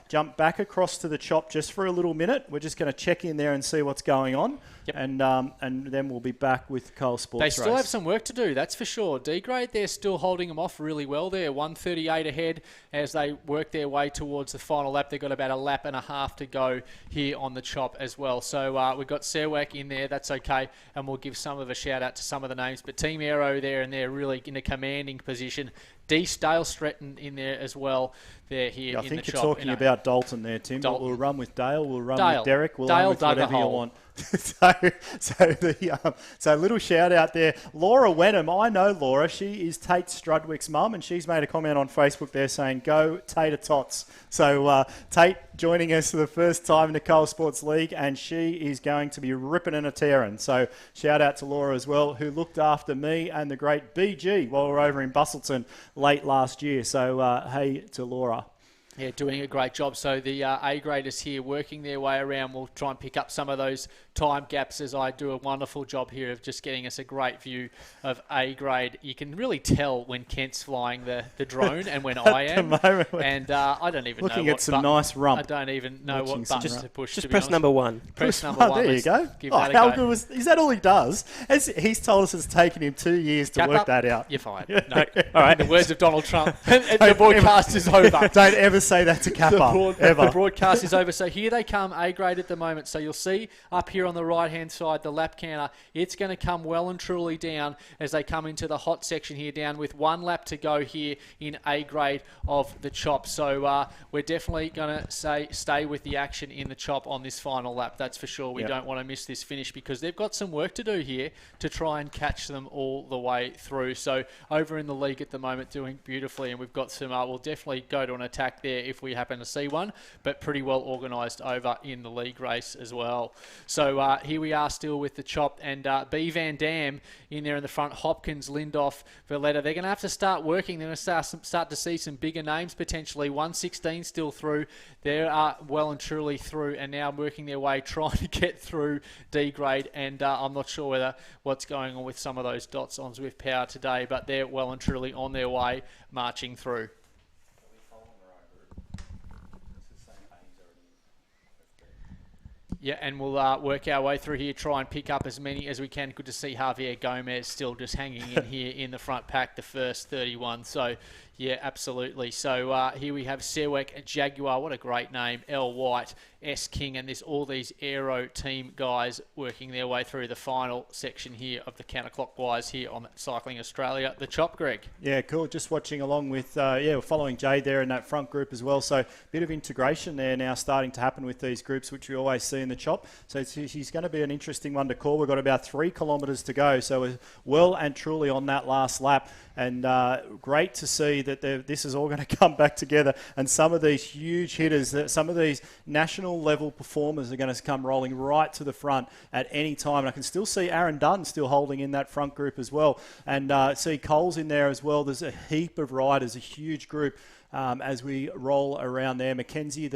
Speaker 2: jump back across to the chop just for a little minute. We're just going to check in there and see what's going on. And then we'll be back with Coa Sports
Speaker 1: They still have some work to do, that's for sure. D-grade, they're still holding them off really well. They're 138 ahead as they work their way towards the final lap. They've got about a lap and a half to go here on the chop as well. So we've got Serwak in there, that's okay, and we'll give some of a shout out to some of the names. But Team Aero there, and they're really in a commanding position. Dale Stretton in there as well. They're here in the chop.
Speaker 2: I think you're talking about Dalton there, Tim. But we'll run with Dale. We'll run with Derek. We'll run with whatever you want. So little shout out there. Laura Wenham. I know Laura. She is Tate Strudwick's mum, and she's made a comment on Facebook there saying, "Go Tater Tots." So Tate joining us for the first time in the Coa Sports League, and she is going to be ripping and a tearing. So shout out to Laura as well, who looked after me and the great BG while we were over in Busselton late last year. So hey to Laura.
Speaker 1: Yeah, doing a great job. So the A-graders here working their way around. We'll try and pick up some of those time gaps as I do a wonderful job here of just getting us a great view of A-grade. You can really tell when Kent's flying the drone and when I am. And I don't even know
Speaker 2: looking at some nice rump.
Speaker 1: I don't even know what buttons to push.
Speaker 3: Just press number one.
Speaker 1: Press number one.
Speaker 2: There you go. How good is that? All he does? He's told us it's taken him 2 years to work that out.
Speaker 1: You're fine. No. All right. In the words of Donald Trump, the broadcast is over.
Speaker 2: Don't ever say that to Kappa.
Speaker 1: The broadcast is over. So here they come, A-grade at the moment. So you'll see up here on the right-hand side, the lap counter. It's going to come well and truly down as they come into the hot section here, down with 1 lap to go here in A-grade of the chop. So we're definitely going to stay with the action in the chop on this final lap. That's for sure. We don't want to miss this finish because they've got some work to do here to try and catch them all the way through. So over in the league at the moment, doing beautifully, and we've got some, we'll definitely go to an attack there if we happen to see one, but pretty well organised over in the league race as well. So here we are still with the chop, and B. Van Dam in there in the front, Hopkins, Lindoff, Valletta. They're going to have to start working. They're going to start to see some bigger names potentially. 116 still through. They are well and truly through, and now working their way, trying to get through D grade, and I'm not sure what's going on with some of those dots on Zwift Power today, but they're well and truly on their way, marching through. Yeah, and we'll work our way through here, try and pick up as many as we can. Good to see Javier Gomez still just hanging in here in the front pack, the first 31. So, yeah, absolutely. So here we have Serwak Jaguar. What a great name. L. White, S. King, and there's all these Aero team guys working their way through the final section here of the counterclockwise here on Cycling Australia. The chop, Greg.
Speaker 2: Yeah, cool. Just watching along with, we're following Jade there in that front group as well. So a bit of integration there now starting to happen with these groups, which we always see in the chop. So she's going to be an interesting one to call. We've got about 3 kilometres to go. So we're well and truly on that last lap. And great to see that this is all going to come back together. And some of these huge hitters, some of these national level performers are going to come rolling right to the front at any time. And I can still see Aaron Dunn still holding in that front group as well. And see Coles in there as well. There's a heap of riders, a huge group. As we roll around there. Mackenzie,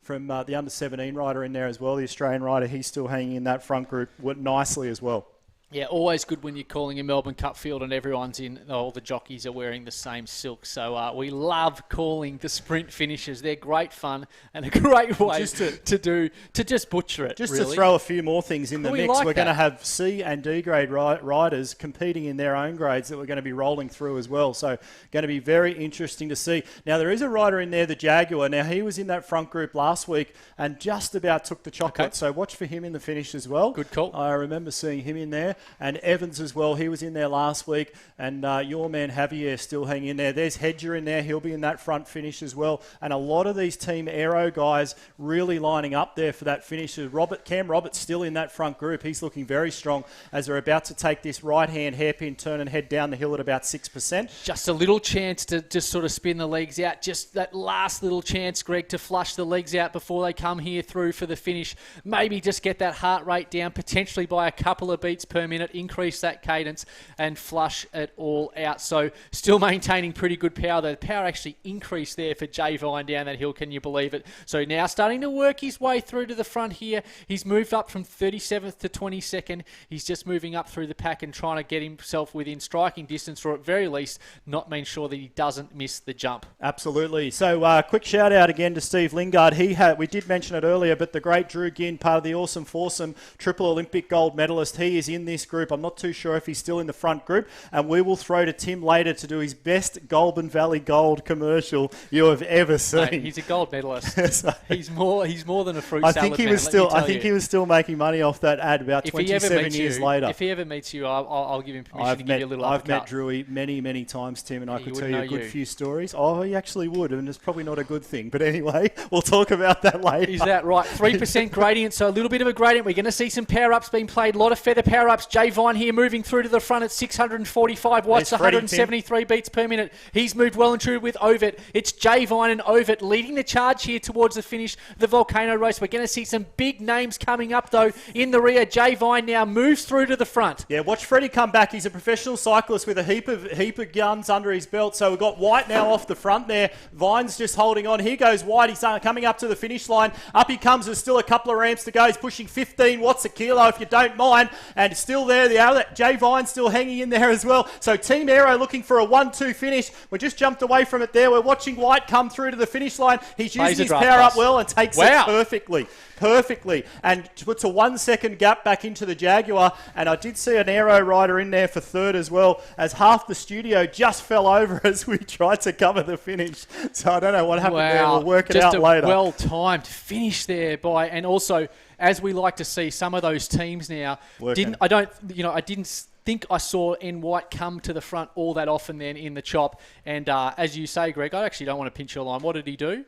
Speaker 2: from the under-17 rider in there as well, the Australian rider, he's still hanging in that front group nicely as well.
Speaker 1: Yeah, always good when you're calling a Melbourne Cup field and everyone's in, all the jockeys are wearing the same silk. So we love calling the sprint finishes. They're great fun and a great way to just butcher it.
Speaker 2: Just
Speaker 1: really.
Speaker 2: To throw a few more things in the mix,
Speaker 1: like
Speaker 2: we're going to have C and D grade riders competing in their own grades that we're going to be rolling through as well. So going to be very interesting to see. Now there is a rider in there, the Jaguar. Now he was in that front group last week and just about took the chocolate. Okay. So watch for him in the finish as well.
Speaker 1: Good call.
Speaker 2: I remember seeing him in there. and Evans as well. He was in there last week, and your man Javier still hanging in there. There's Hedger in there. He'll be in that front finish as well. And a lot of these Team Aero guys really lining up there for that finish. Cam Roberts still in that front group. He's looking very strong as they're about to take this right-hand hairpin turn and head down the hill at about 6%.
Speaker 1: Just a little chance to just sort of spin the legs out. Just that last little chance, Greg, to flush the legs out before they come here through for the finish. Maybe just get that heart rate down, potentially by a couple of beats per minute, increase that cadence and flush it all out. So still maintaining pretty good power. The power actually increased there for Jay Vine down that hill. Can you believe it? So now starting to work his way through to the front here. He's moved up from 37th to 22nd. He's just moving up through the pack and trying to get himself within striking distance, or at very least not make sure that he doesn't miss the jump.
Speaker 2: Absolutely. So quick shout out again to Steve Lingard. We did mention it earlier, but the great Drew Ginn, part of the Awesome Foursome, triple Olympic gold medalist, he is in this group. I'm not too sure if he's still in the front group, and we will throw to Tim later to do his best Goulburn Valley Gold commercial you have ever seen.
Speaker 1: Mate, he's a gold medalist.
Speaker 2: So,
Speaker 1: he's more than a fruit
Speaker 2: I
Speaker 1: salad
Speaker 2: think he
Speaker 1: man,
Speaker 2: was
Speaker 1: let
Speaker 2: still.
Speaker 1: me tell
Speaker 2: I think
Speaker 1: you.
Speaker 2: he was still making money off that ad about 27 years later.
Speaker 1: If he ever meets you, I'll give him permission to give you a little
Speaker 2: I've
Speaker 1: uppercut.
Speaker 2: met Drewy many times, Tim, and I
Speaker 1: He
Speaker 2: could
Speaker 1: would
Speaker 2: tell you a
Speaker 1: know
Speaker 2: good
Speaker 1: you.
Speaker 2: few stories. Oh, he actually would, and it's probably not a good thing. But anyway, we'll talk about that later.
Speaker 1: Is that right? 3% gradient, so a little bit of a gradient. We're going to see some power-ups being played. A lot of feather power-ups. Jay Vine here moving through to the front at 645 watts,
Speaker 2: There's Freddie,
Speaker 1: 173 beats per minute. He's moved well and true with Ovet. It's Jay Vine and Ovet leading the charge here towards the finish of the Volcano race. We're going to see some big names coming up, though, in the rear. Jay Vine now moves through to the front.
Speaker 2: Yeah, watch Freddie come back. He's a professional cyclist with a heap of guns under his belt. So we've got White now off the front there. Vine's just holding on. Here goes White. He's coming up to the finish line. Up he comes. There's still a couple of ramps to go. He's pushing 15 watts a kilo, if you don't mind. And still there. The other Jay Vine's still hanging in there as well. So Team Aero looking for a 1-2 finish. We just jumped away from it there. We're watching White come through to the finish line. He's using his power up well and takes it perfectly, and puts a 1 second gap back into the Jaguar. And I did see an Aero rider in there for third as well, as half the studio just fell over as we tried to cover the finish. So I don't know what happened there. We'll work it out later.
Speaker 1: Just a well-timed finish there and also, as we like to see, some of those teams now I didn't think I saw N White come to the front all that often then in the chop. And as you say, Greg, I actually don't want to pinch your line. What did he do?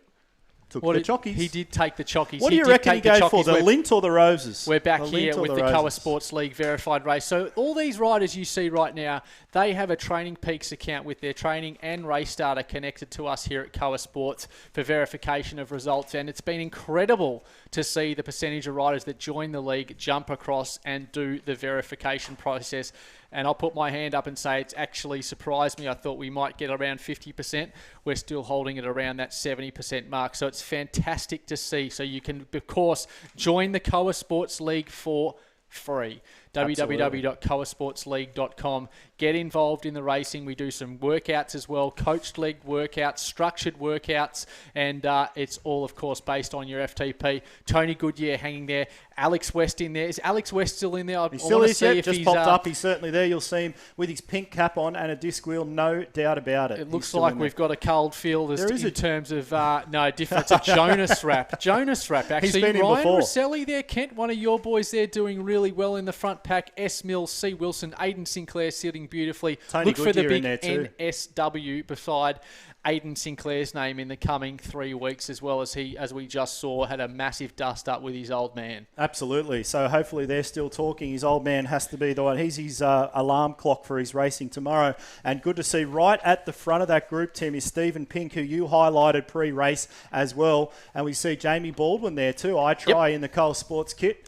Speaker 2: Took the chockies.
Speaker 1: He did take the chockies.
Speaker 2: What do you reckon he goes for, the Lint or the Roses?
Speaker 1: We're back here with the Coa Sports League verified race. So all these riders you see right now, they have a Training Peaks account with their training and race data connected to us here at Coa Sports for verification of results. And it's been incredible to see the percentage of riders that join the league jump across and do the verification process. And I'll put my hand up and say it's actually surprised me. I thought we might get around 50%. We're still holding it around that 70% mark. So it's fantastic to see. So you can, of course, join the Coa Sports League for free. www.coasportsleague.com. Get involved in the racing. We do some workouts as well, coached leg workouts, structured workouts, and it's all, of course, based on your FTP. Tony Goodyear hanging there. Alex West in there. Is Alex West still in there?
Speaker 2: He still is, yep. Just popped up. He's certainly there. You'll see him with his pink cap on and a disc wheel, no doubt about it.
Speaker 1: It looks like we've got a cold field in terms of, no, different. It's a Jonas Wrap. Jonas Wrap, actually.
Speaker 2: He's been in
Speaker 1: Ryan
Speaker 2: before.
Speaker 1: Rosselli there, Kent, one of your boys there doing really well in the front pack. S. Mills, C. Wilson, Aidan Sinclair sitting beautifully.
Speaker 2: Tony
Speaker 1: Look for the
Speaker 2: Goodyear in
Speaker 1: big
Speaker 2: there too.
Speaker 1: NSW beside Aidan Sinclair's name in the coming 3 weeks, as well as he, as we just saw, had a massive dust up with his old man.
Speaker 2: Absolutely. So hopefully they're still talking. His old man has to be the one. He's his alarm clock for his racing tomorrow. And good to see right at the front of that group, Tim, is Stephen Pink, who you highlighted pre-race as well. And we see Jamie Baldwin there too. I try in the Coa Sports kit.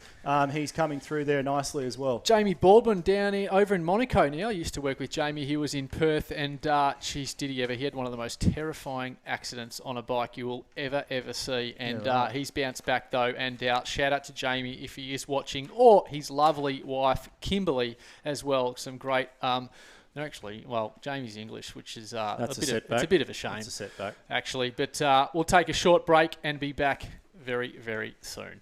Speaker 2: He's coming through there nicely as well.
Speaker 1: Jamie Baldwin down here over in Monaco now. I used to work with Jamie. He was in Perth, and geez, did he ever. He had one of the most terrifying accidents on a bike you will ever see. And he's bounced back, though. And shout out to Jamie if he is watching, or his lovely wife, Kimberly, as well. Some great... Jamie's English, which is it's a bit of a shame.
Speaker 2: It's a setback.
Speaker 1: Actually. But we'll take a short break and be back very, very soon.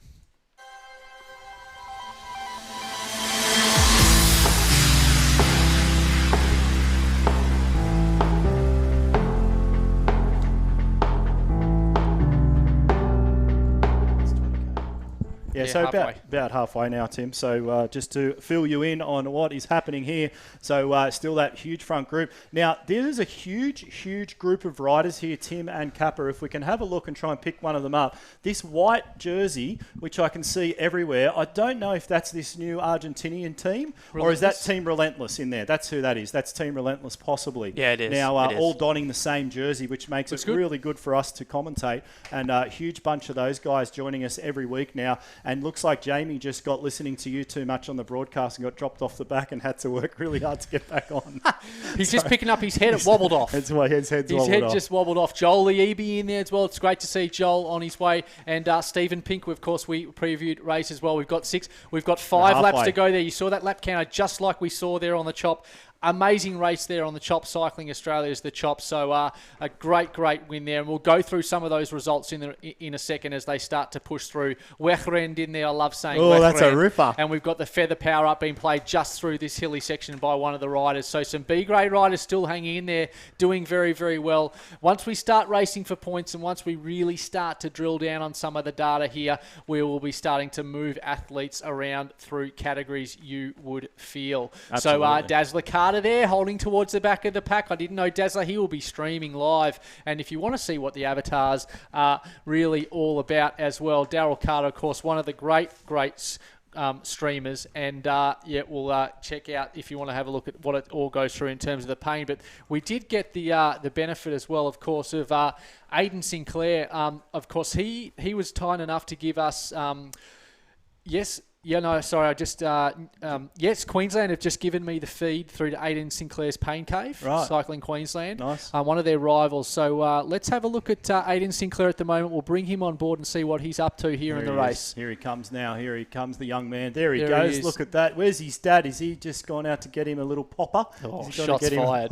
Speaker 2: Yeah, Yeah, so about halfway now, Tim. So just to fill you in on what is happening here. So still that huge front group. Now, there's a huge group of riders here, Tim and Kappa. If we can have a look and try and pick one of them up. This white jersey, which I can see everywhere, I don't know if that's this new Argentinian team or is that Team Relentless in there? That's who that is. That's Team Relentless possibly.
Speaker 3: Yeah, it is.
Speaker 2: Now,
Speaker 3: It is.
Speaker 2: all donning the same jersey, which makes it really good for us to commentate. And a huge bunch of those guys joining us every week now. And looks like Jamie just got listening to you too much on the broadcast and got dropped off the back and had to work really hard to get back on.
Speaker 1: He's just picking up his head. It wobbled off.
Speaker 2: That's why his head
Speaker 1: just wobbled off. Joel Liebi in there as well. It's great to see Joel on his way. And Stephen Pink, of course, we previewed race as well. We've got 6. We've got 5 laps to go there. You saw that lap counter just like we saw there on the chop. Amazing race there on the chop. Cycling Australia is the chop. So a great win there. And we'll go through some of those results in a second as they start to push through. Wechrend in there. I love saying Wechrend.
Speaker 2: Oh, that's a ripper.
Speaker 1: And we've got the Feather Power Up being played just through this hilly section by one of the riders. So some B-grade riders still hanging in there, doing very, very well. Once we start racing for points and once we really start to drill down on some of the data here, we will be starting to move athletes around through categories you would feel.
Speaker 2: Absolutely.
Speaker 1: So Dazzler Carter there holding towards the back of the pack. I didn't know Dazzler. He will be streaming live. And if you want to see what the avatars are really all about as well, Daryl Carter, of course, one of the great streamers. And we'll check out if you want to have a look at what it all goes through in terms of the pain. But we did get the benefit as well, of course, of Aidan Sinclair. Of course, he was kind enough to give us... Yes, Queensland have just given me the feed through to Aidan Sinclair's Pain Cave, Cycling Queensland.
Speaker 2: Nice.
Speaker 1: One of their rivals. So let's have a look at Aidan Sinclair at the moment. We'll bring him on board and see what he's up to here in the race.
Speaker 2: Here he comes now. Here he comes, the young man. There he goes. Look at that. Where's his dad? Is he just gone out to get him a little popper?
Speaker 1: Oh,
Speaker 2: shots
Speaker 1: fired.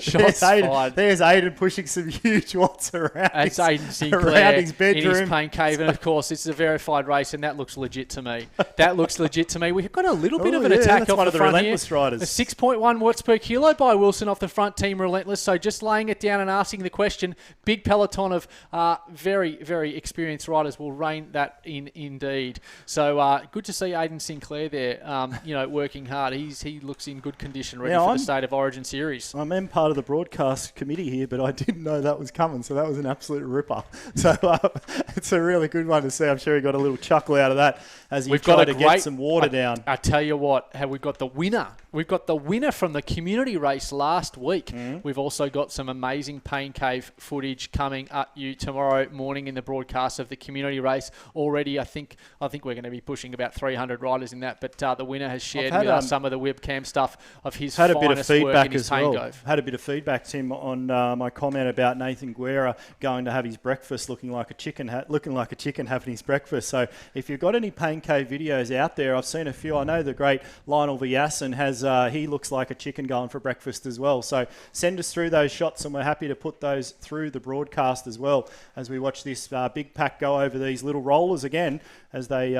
Speaker 2: Shots fired. There's Aidan pushing some huge watts around.
Speaker 1: That's Aidan Sinclair
Speaker 2: around his bedroom.
Speaker 1: In his Pain Cave. And of course, it's a verified race, and that looks legit to me. That looks legit to me. We've got a little bit of an attack off
Speaker 2: one
Speaker 1: the
Speaker 2: of the
Speaker 1: front
Speaker 2: Relentless
Speaker 1: here.
Speaker 2: riders.
Speaker 1: A 6.1 watts per kilo by Wilson off the front, Team Relentless. So just laying it down and asking the question. Big peloton of very, very experienced riders will rein that in indeed. So good to see Aidan Sinclair there, working hard. He looks in good condition, ready for the State of Origin series.
Speaker 2: I'm part of the broadcast committee here, but I didn't know that was coming, so that was an absolute ripper. So it's a really good one to see. I'm sure he got a little chuckle out of that as he tried to get some water down.
Speaker 1: I tell you what, we've got the winner. We've got the winner from the community race last week. Mm. We've also got some amazing Pain Cave footage coming at you tomorrow morning in the broadcast of the community race. Already, I think we're going to be pushing about 300 riders in that. But the winner has shared with us some of the webcam stuff of his
Speaker 2: had
Speaker 1: finest
Speaker 2: a bit of feedback
Speaker 1: work in his
Speaker 2: as
Speaker 1: Pain
Speaker 2: well.
Speaker 1: Cave.
Speaker 2: Had a bit of feedback, Tim, on my comment about Nathan Guerra going to have his breakfast looking like a chicken having his breakfast. So if you've got any Pain Cave videos out there, I've seen a few. I know the great Lionel Villassen has. He looks like a chicken going for breakfast as well. So send us through those shots, and we're happy to put those through the broadcast as well as we watch this big pack go over these little rollers again as they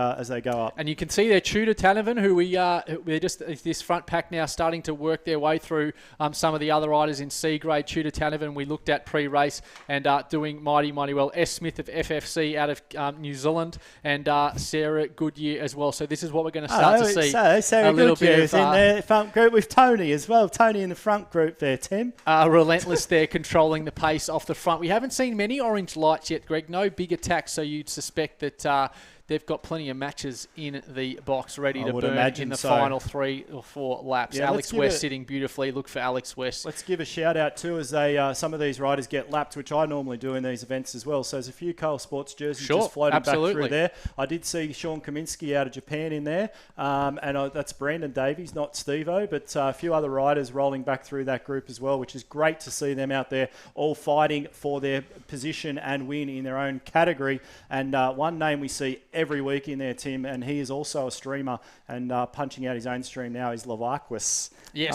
Speaker 2: go up.
Speaker 1: And you can see there Tudor Tanavan, who we're just this front pack now starting to work their way through some of the other riders in C grade. Tudor Tanavan we looked at pre-race and doing mighty well. S Smith of FFC out of New Zealand and Sarah Goodyear as well. So this is what we're going to start to see.
Speaker 2: So Sarah Goodyear is in the front group with Tony as well. Tony in the front group there, Tim.
Speaker 1: Relentless there, controlling the pace off the front. We haven't seen many orange lights yet, Greg. No big attacks, so you'd suspect that they've got plenty of matches in the box ready to burn in the final 3 or 4 laps.
Speaker 2: Yeah,
Speaker 1: Alex West sitting beautifully. Look for Alex West.
Speaker 2: Let's give a shout out too as some of these riders get lapped, which I normally do in these events as well. So there's a few Cole Sports jerseys just floating back through there. I did see Sean Kaminsky out of Japan in there, and that's Brandon Davies, not Steve-O, but a few other riders rolling back through that group as well, which is great to see them out there all fighting for their position and win in their own category. And one name we see every week in there, Tim, and he is also a streamer and punching out his own stream now is Lovaquis.
Speaker 1: Yeah,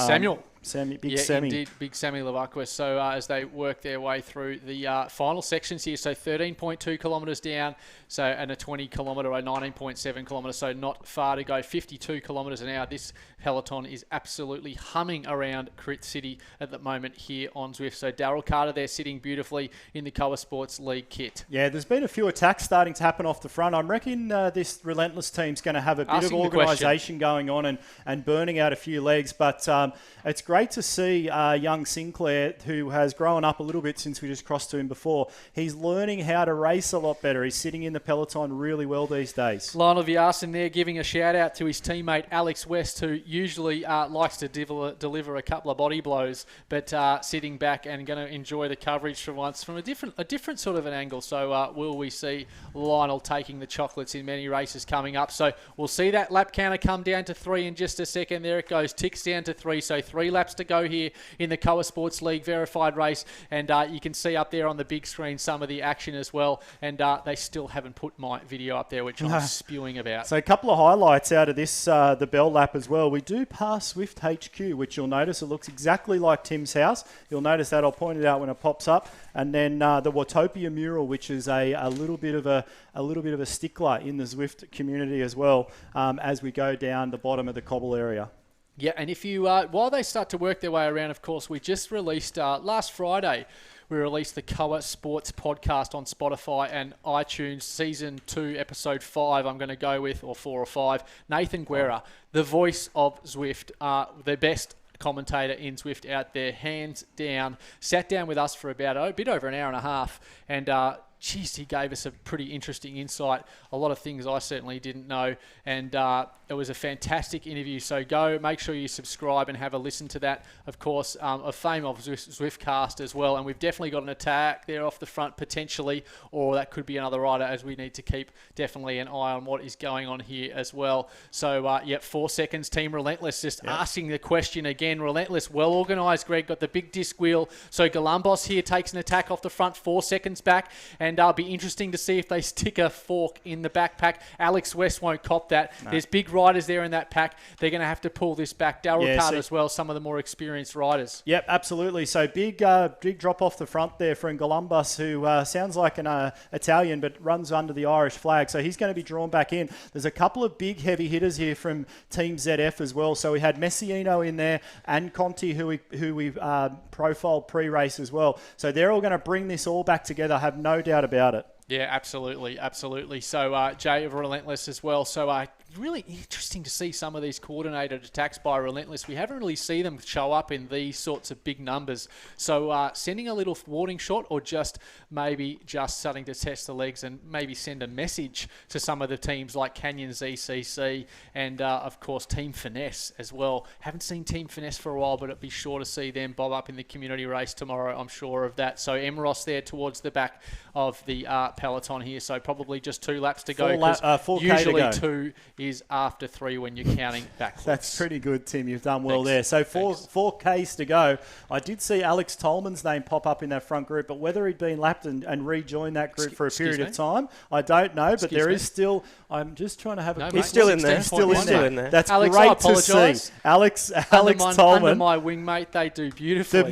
Speaker 2: Big Semi.
Speaker 1: Indeed, big Sammy Levaquist. So as they work their way through the final sections here, so 13.2 kilometres down, so and a 20 kilometre or 19.7 kilometres, so not far to go, 52 kilometres an hour. This peloton is absolutely humming around Crit City at the moment here on Zwift. So Daryl Carter there sitting beautifully in the Koa Sports League kit.
Speaker 2: Yeah, there's been a few attacks starting to happen off the front. I reckon this Relentless team's going to have a bit of organisation going on and burning out a few legs. But it's great to see young Sinclair, who has grown up a little bit since we just crossed to him before. He's learning how to race a lot better. He's sitting in the peloton really well these days.
Speaker 1: Lionel Viarson there giving a shout out to his teammate Alex West, who usually likes to deliver a couple of body blows, but sitting back and going to enjoy the coverage for once from a different sort of an angle. So will we see Lionel taking the chocolates in many races coming up? So we'll see that lap counter come down to 3 in just a second. There it goes, ticks down to 3. So 3 laps to go here in the Koa Sports League verified race, and you can see up there on the big screen some of the action as well. And they still haven't put my video up there, which I'm spewing about.
Speaker 2: So a couple of highlights out of this, the Bell Lap as well. We do pass Zwift HQ, which you'll notice it looks exactly like Tim's house. You'll notice that. I'll point it out when it pops up. And then the Watopia mural, which is a little bit of a stickler in the Zwift community as well, as we go down the bottom of the cobble area.
Speaker 1: Yeah, and if you while they start to work their way around, of course, we just released last Friday. We released the Koa Sports podcast on Spotify and iTunes, Season 2, Episode 5, I'm going to go with, or 4 or 5. Nathan Guerra, the voice of Zwift, the best commentator in Zwift out there, hands down, sat down with us for about a bit over an hour and a half, and geez, he gave us a pretty interesting insight, a lot of things I certainly didn't know, and it was a fantastic interview. So go, make sure you subscribe and have a listen to that. Of course, a fame of Zwiftcast as well, and we've definitely got an attack there off the front potentially, or that could be another rider, as we need to keep definitely an eye on what is going on here as well. So, 4 seconds, Team Relentless, just asking the question again. Relentless, well organised, Greg, got the big disc wheel. So Galambos here takes an attack off the front, 4 seconds back, and be interesting to see if they stick a fork in the backpack. Alex West won't cop that. No. There's big riders there in that pack. They're going to have to pull this back. Daryl Carter as well, some of the more experienced riders. Yep,
Speaker 2: absolutely. So big drop off the front there from Galambos, who sounds like an Italian but runs under the Irish flag. So he's going to be drawn back in. There's a couple of big heavy hitters here from Team ZF as well. So we had Messiino in there and Conti, who we profiled pre-race as well. So they're all going to bring this all back together. I have no doubt about it.
Speaker 1: Yeah, absolutely. So Jay of Relentless as well. So really interesting to see some of these coordinated attacks by Relentless. We haven't really seen them show up in these sorts of big numbers. So sending a little warning shot, or maybe starting to test the legs and maybe send a message to some of the teams like Canyon ZCC and of course Team Finesse as well. Haven't seen Team Finesse for a while, but it'd be sure to see them bob up in the community race tomorrow. I'm sure of that. So Emros there towards the back of the peloton here. So probably just 2 laps to go.
Speaker 2: 4K
Speaker 1: usually
Speaker 2: to go.
Speaker 1: 2 is after 3 when you're counting backwards.
Speaker 2: That's pretty good, Tim. You've done well there.
Speaker 1: Thanks.
Speaker 2: So 4Ks to go. I did see Alex Tolman's name pop up in that front group, but whether he'd been lapped and rejoined that group for a period of time, I don't know. But there is still. I'm just trying to have a.
Speaker 3: He's still in there.
Speaker 2: Still in there. That's
Speaker 1: Alex,
Speaker 2: great to see. Alex Tolman,
Speaker 1: under my wingmate, they do beautifully.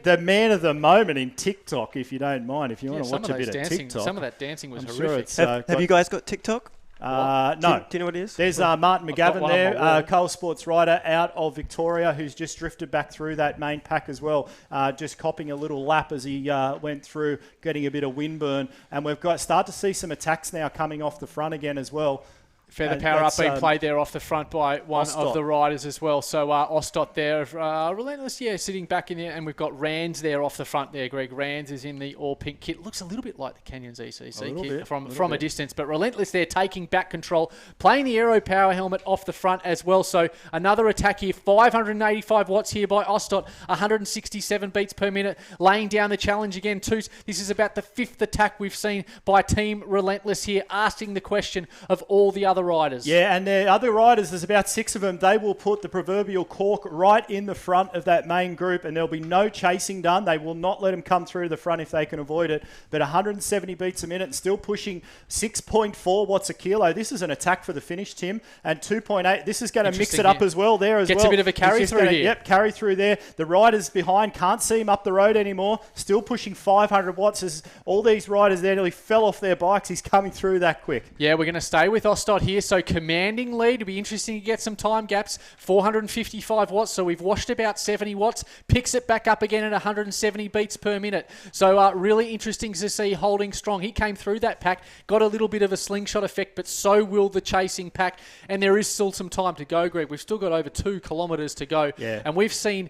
Speaker 2: The man of the moment in TikTok, if you don't mind, if you want to watch a bit of TikTok.
Speaker 1: Some of that dancing was horrific.
Speaker 2: Sure
Speaker 3: have you guys got TikTok?
Speaker 2: No.
Speaker 3: Do you know what it is?
Speaker 2: There's Martin McGavin there, Koa Sports rider out of Victoria, who's just drifted back through that main pack as well, just copping a little lap as he went through, getting a bit of wind burn. And we've start to see some attacks now coming off the front again as well.
Speaker 1: Feather Power Up being played there off the front by one of the riders as well. So Ostot there, Relentless, sitting back in there. And we've got Rands there off the front there, Greg. Rands is in the all-pink kit. Looks a little bit like the Canyon ZCC kit from a distance. But Relentless there taking back control, playing the Aero Power helmet off the front as well. So another attack here, 585 watts here by Ostot, 167 beats per minute, laying down the challenge again. This is about the 5th attack we've seen by Team Relentless here, asking the question of all the other other riders.
Speaker 2: Yeah, and the other riders, there's about 6 of them. They will put the proverbial cork right in the front of that main group, and there'll be no chasing done. They will not let them come through the front if they can avoid it. But 170 beats a minute and still pushing 6.4 watts a kilo. This is an attack for the finish, Tim. And 2.8. This is going to mix it up as well there as
Speaker 1: Gets
Speaker 2: well.
Speaker 1: a bit of a carry through here.
Speaker 2: Yep, carry through there. The riders behind can't see him up the road anymore. Still pushing 500 watts as all these riders there nearly fell off their bikes. He's coming through that quick.
Speaker 1: Yeah, we're going to stay with Ostott here. So commanding lead. It'll be interesting to get some time gaps. 455 watts. So we've washed about 70 watts. Picks it back up again at 170 beats per minute. So really interesting to see holding strong. He came through that pack, got a little bit of a slingshot effect, but so will the chasing pack. And there is still some time to go, Greg. We've still got over 2 kilometres to go.
Speaker 2: Yeah.
Speaker 1: And we've seen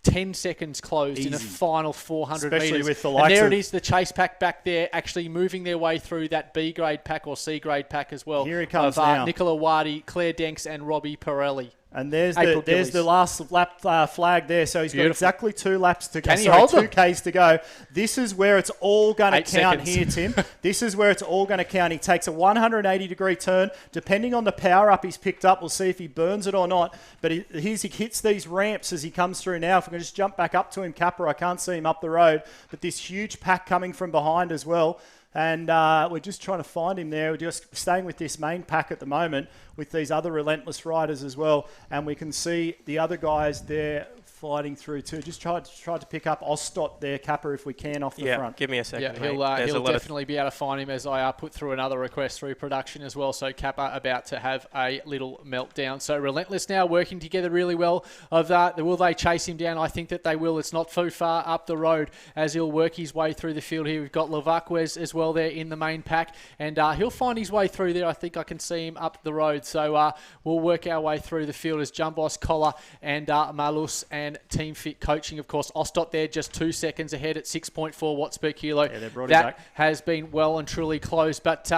Speaker 1: 10 seconds closed in a final 400
Speaker 2: Especially
Speaker 1: metres.
Speaker 2: with the
Speaker 1: and
Speaker 2: likes
Speaker 1: there
Speaker 2: of-
Speaker 1: it is, the chase pack back there, actually moving their way through that B-grade pack or C-grade pack as well.
Speaker 2: Here he comes
Speaker 1: of,
Speaker 2: now.
Speaker 1: Nicola Wadi, Claire Denks and Robbie Pirelli.
Speaker 2: And there's
Speaker 1: April
Speaker 2: the
Speaker 1: Gillies.
Speaker 2: last lap flag there. So he's got
Speaker 1: Beautiful.
Speaker 2: exactly 2 laps to go.
Speaker 1: Can he hold them?
Speaker 2: 2 Ks to go. This is where it's all going to
Speaker 1: 8
Speaker 2: count
Speaker 1: seconds.
Speaker 2: here, Tim. This is where it's all going to count. He takes a 180-degree turn. Depending on the power up he's picked up, we'll see if he burns it or not. But he hits these ramps as he comes through now. If we can just jump back up to him, Capra, I can't see him up the road. But this huge pack coming from behind as well. And we're just trying to find him there. We're just staying with this main pack at the moment with these other relentless riders as well. And we can see the other guys there fighting through too. Just tried to pick up Ostott there, Kappa, if we can, off the front.
Speaker 3: Give me a second.
Speaker 1: Yeah,
Speaker 3: mate. There's
Speaker 1: he'll
Speaker 3: a lot
Speaker 1: definitely be able to find him as I put through another request through production as well. So Kappa about to have a little meltdown. So Relentless now working together really well. Of that, will they chase him down? I think that they will. It's not too far up the road as he'll work his way through the field here. We've got Levaquez as well there in the main pack, and he'll find his way through there. I think I can see him up the road. So we'll work our way through the field as Jumbos, Collar, and Malus and Team Fit Coaching, of course. Ostott there just 2 seconds ahead at 6.4 watts per kilo.
Speaker 2: Yeah, they brought it
Speaker 1: that
Speaker 2: back.
Speaker 1: has been well and truly closed. But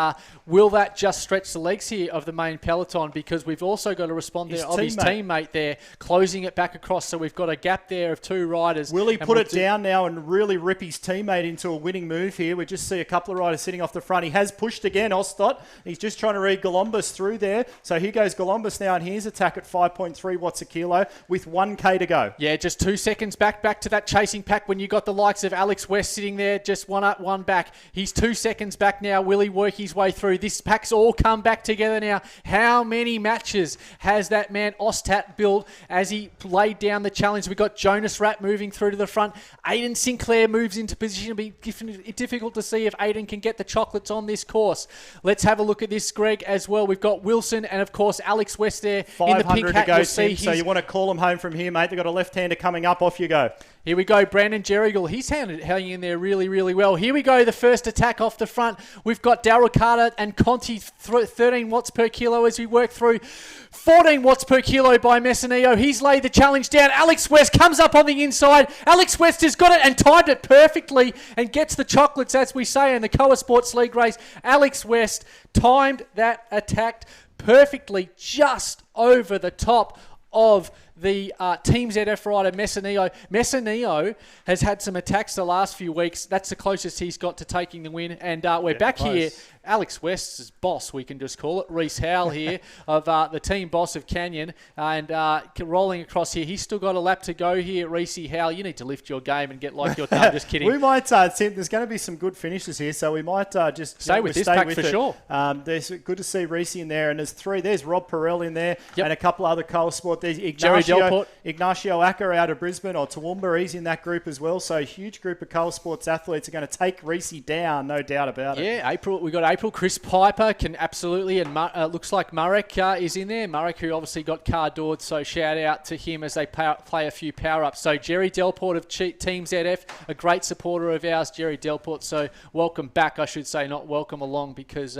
Speaker 1: will that just stretch the legs here of the main peloton? Because we've also got to respond there of his teammate there, closing it back across. So we've got a gap there of 2 riders.
Speaker 2: Will he put it down now and really rip his teammate into a winning move here? We just see a couple of riders sitting off the front. He has pushed again, Ostott. He's just trying to read Golombus through there. So here goes Golombus now, and here's attack at 5.3 watts a kilo with 1K to go.
Speaker 1: Yeah, just 2 seconds back to that chasing pack when you got the likes of Alex West sitting there, just one up, one back. He's 2 seconds back now. Will he work his way through? This pack's all come back together now. How many matches has that man Ostat built as he laid down the challenge? We've got Jonas Rapp moving through to the front. Aiden Sinclair moves into position. It'll be difficult to see if Aiden can get the chocolates on this course. Let's have a look at this, Greg, as well. We've got Wilson and, of course, Alex West there in the pink hat.
Speaker 2: To go,
Speaker 1: You'll see
Speaker 2: Tim, so you want to call him home from here, mate. They've got a left-hander coming up. Off you go.
Speaker 1: Here we go, Brandon Jerrigal. He's hanging in there really, really well. Here we go, the first attack off the front. We've got Daryl Carter and Conti, 13 watts per kilo as we work through. 14 watts per kilo by Messineo. He's laid the challenge down. Alex West comes up on the inside. Alex West has got it and timed it perfectly and gets the chocolates, as we say, in the Coa Sports League race. Alex West timed that attack perfectly just over the top of the Team ZF rider Messineo. Messineo has had some attacks the last few weeks. That's the closest he's got to taking the win. And we're back
Speaker 2: close.
Speaker 1: here. Alex West's boss, we can just call it, Reese Howell here, of the team boss of Canyon. And rolling across here. He's still got a lap to go here, Reese Howell. You need to lift your game and get like your done. Just kidding.
Speaker 2: We might, Tim, there's going to be some good finishes here, so we might just
Speaker 1: Stay with this pack for sure.
Speaker 2: There's good to see Reese in there, and there's 3. There's Rob Perel in there,
Speaker 1: Yep.
Speaker 2: and a couple other Coal Sport. There's
Speaker 1: Jerry Delport.
Speaker 2: Ignacio Acker out of Brisbane, or Toowoomba, he's in that group as well. So a huge group of Coal Sports athletes are going to take Reese down, no doubt about it.
Speaker 1: Yeah, April. We got April. Chris Piper can absolutely, and looks like Marek is in there. Marek, who obviously got car doored, so shout out to him as they play a few power ups. So Jerry Delport of Team ZF, a great supporter of ours, Jerry Delport. So welcome back, I should say, not welcome along, because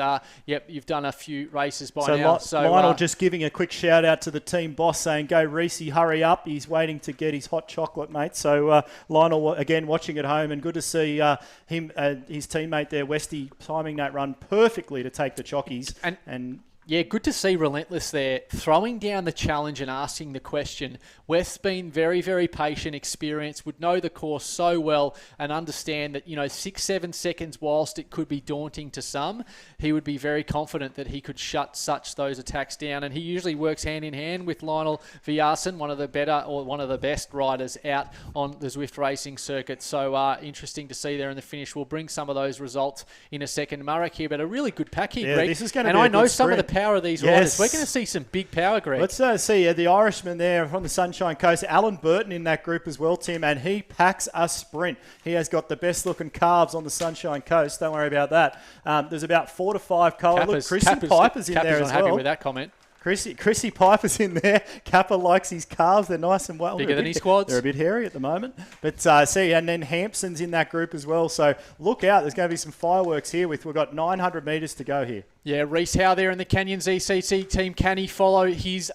Speaker 1: you've done a few races by now. So
Speaker 2: Lionel just giving a quick shout out to the team boss, saying, "Go Reese, hurry up." He's waiting to get his hot chocolate, mate. So Lionel again watching at home, and good to see him, his teammate there, Westy, timing that run perfectly to take the chockies. And
Speaker 1: Yeah, good to see Relentless there, throwing down the challenge and asking the question. West's been very, very patient, experienced, would know the course so well and understand that, 6-7 seconds, whilst it could be daunting to some, he would be very confident that he could shut those attacks down. And he usually works hand in hand with Lionel Viarson, one of the better or one of the best riders out on the Zwift racing circuit. So interesting to see there in the finish. We'll bring some of those results in a second. Marek here, but a really good pack here, Greg.
Speaker 2: This is going to
Speaker 1: be
Speaker 2: a
Speaker 1: I know
Speaker 2: good
Speaker 1: some
Speaker 2: sprint.
Speaker 1: of the power of these riders. We're going to see some big power, Greg.
Speaker 2: Let's see the Irishman there from the Sunshine Coast, Alan Burton in that group as well, Tim, and he packs a sprint. He has got the best looking calves on the Sunshine Coast. Don't worry about that. There's about 4 to 5 colours. Look, Chrissy Piper's in there as well.
Speaker 1: Happy with that comment.
Speaker 2: Chrissy Piper's in there. Kappa likes his calves. They're nice and well.
Speaker 1: Bigger than his quads.
Speaker 2: They're a bit hairy at the moment. But and then Hampson's in that group as well. So look out. There's going to be some fireworks here. We've got 900 metres to go here.
Speaker 1: Yeah, Reece Howe there in the Canyons ECC team. Can he follow his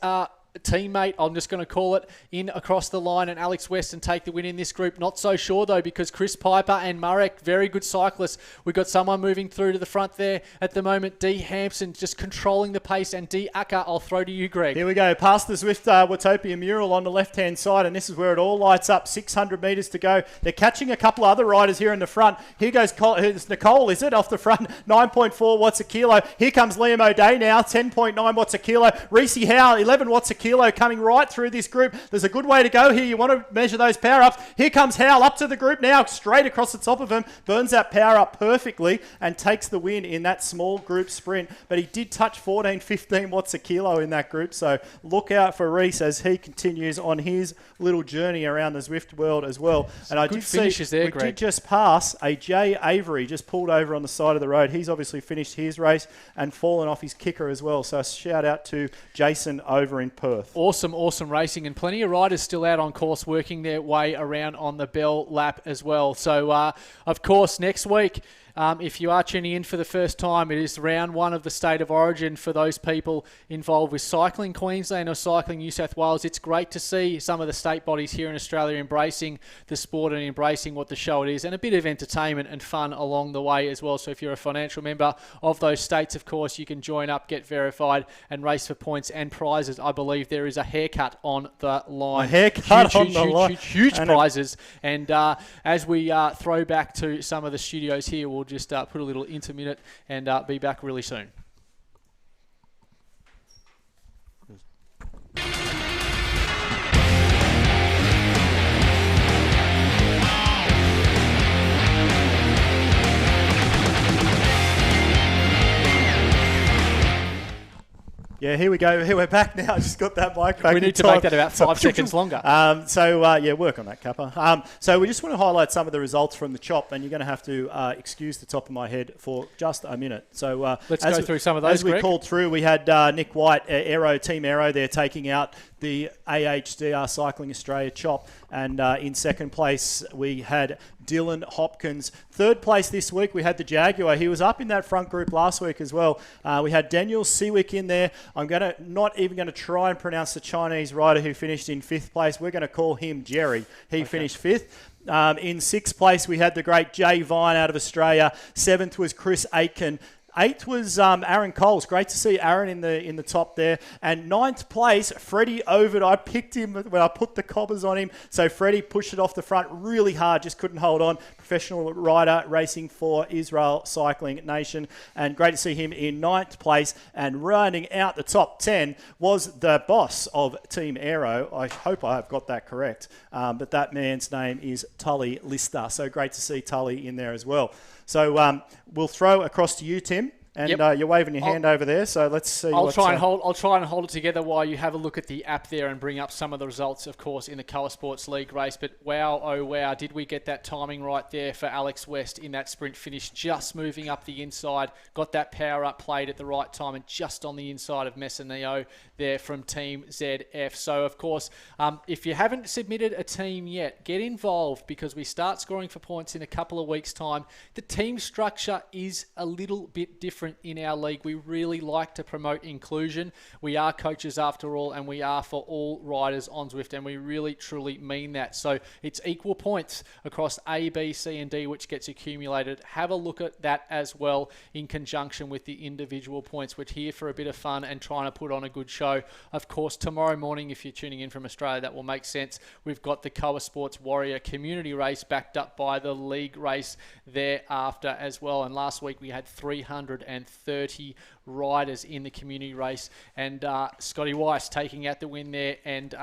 Speaker 1: teammate, I'm just going to call it, in across the line, and Alex West and take the win in this group? Not so sure though, because Chris Piper and Marek, very good cyclists. We've got someone moving through to the front there at the moment. D Hampson just controlling the pace, and D Acker, I'll throw to you, Greg.
Speaker 2: Here we go, past the Zwift Watopia mural on the left-hand side, and this is where it all lights up. 600 metres to go. They're catching a couple of other riders here in the front. Here goes Nicole, is it, off the front? 9.4 watts a kilo. Here comes Liam O'Day now, 10.9 watts a kilo. Reece Howe, 11 watts a kilo, coming right through this group. There's a good way to go here. You want to measure those power-ups. Here comes Howell up to the group now, straight across the top of him, burns that power up perfectly and takes the win in that small group sprint. But he did touch 14, 15 watts a kilo in that group, so look out for Reece as he continues on his little journey around the Zwift world as well. And I did see
Speaker 1: there,
Speaker 2: we
Speaker 1: Greg.
Speaker 2: did just pass a Jay Avery, just pulled over on the side of the road. He's obviously finished his race and fallen off his kicker as well. So a shout out to Jason over in Perth.
Speaker 1: Awesome racing, and plenty of riders still out on course working their way around on the Bell Lap as well. So, of course, next week, if you are tuning in for the first time, it is round 1 of the State of Origin for those people involved with Cycling Queensland or Cycling New South Wales. It's great to see some of the state bodies here in Australia embracing the sport and embracing what the show it is, and a bit of entertainment and fun along the way as well. So if you're a financial member of those states, of course, you can join up, get verified, and race for points and prizes. I believe there is a haircut on the line.
Speaker 2: A haircut on the line.
Speaker 1: Huge prizes. And as we throw back to some of the studios here, we'll just put a little intermittent and be back really soon.
Speaker 2: Yeah, here we go. Here we're back now. I just got that mic back.
Speaker 1: We need to make that about 5 seconds longer.
Speaker 2: Work on that, Kappa. So we just want to highlight some of the results from the chop, and you're going to have to excuse the top of my head for just a minute. So
Speaker 1: let's go through some of those,
Speaker 2: as we
Speaker 1: Greg.
Speaker 2: called through, we had Nick White, Team Aero there, taking out the AHDR Cycling Australia chop. And in second place, we had Dylan Hopkins. Third place this week, we had the Jaguar. He was up in that front group last week as well. We had Daniel Sewick in there. I'm not even going to try and pronounce the Chinese rider who finished in 5th place. We're going to call him Jerry. He finished 5th. In 6th place, we had the great Jay Vine out of Australia. 7th was Chris Aitken. 8th was Aaron Coles. Great to see Aaron in the top there. And 9th place, Freddie Ovid. I picked him when I put the cobbers on him. So Freddie pushed it off the front really hard, just couldn't hold on. Professional rider racing for Israel Cycling Nation. And great to see him in 9th place. And rounding out the top 10 was the boss of Team Aero. I hope I have got that correct. But that man's name is Tully Lister. So great to see Tully in there as well. So we'll throw across to you, Tim. And you're waving your hand over there, so let's see.
Speaker 1: I'll try and hold it together while you have a look at the app there and bring up some of the results, of course, in the Coa Sports League race. But wow, oh wow, did we get that timing right there for Alex West in that sprint finish, just moving up the inside, got that power up played at the right time and just on the inside of Messineo there from Team ZF. So, of course, if you haven't submitted a team yet, get involved because we start scoring for points in a couple of weeks' time. The team structure is a little bit different different in our league. We really like to promote inclusion. We are coaches after all, and we are for all riders on Zwift, and we really truly mean that. So it's equal points across A, B, C and D which gets accumulated. Have a look at that as well in conjunction with the individual points. We're here for a bit of fun and trying to put on a good show. Of course, tomorrow morning, if you're tuning in from Australia, that will make sense. We've got the Koa Sports Warrior community race backed up by the league race thereafter as well. And last week we had 330 riders in the community race, and Scotty Weiss taking out the win there, and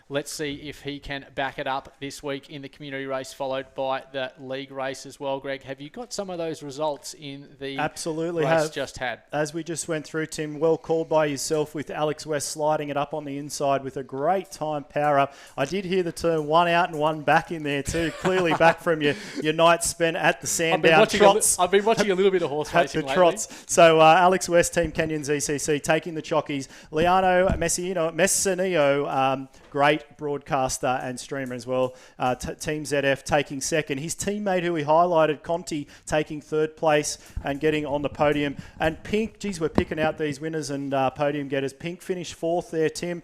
Speaker 1: let's see if he can back it up this week in the community race, followed by the league race as well. Greg, have you got some of those results in the
Speaker 2: Absolutely
Speaker 1: race
Speaker 2: have.
Speaker 1: just had?
Speaker 2: As we just went through, Tim, well called by yourself with Alex West sliding it up on the inside with a great time power up. I did hear the term one out and one back in there too, clearly back from your night spent at the Sandown trots.
Speaker 1: I've been watching a little bit of horse racing lately.
Speaker 2: Trots. So Alex West, Team Canyons ECC, taking the chockies. Leano Messinio, great broadcaster and streamer as well. Team ZF taking second. His teammate who we highlighted, Conti, taking third place and getting on the podium. And Pink, geez, we're picking out these winners and podium getters. Pink finished fourth there, Tim.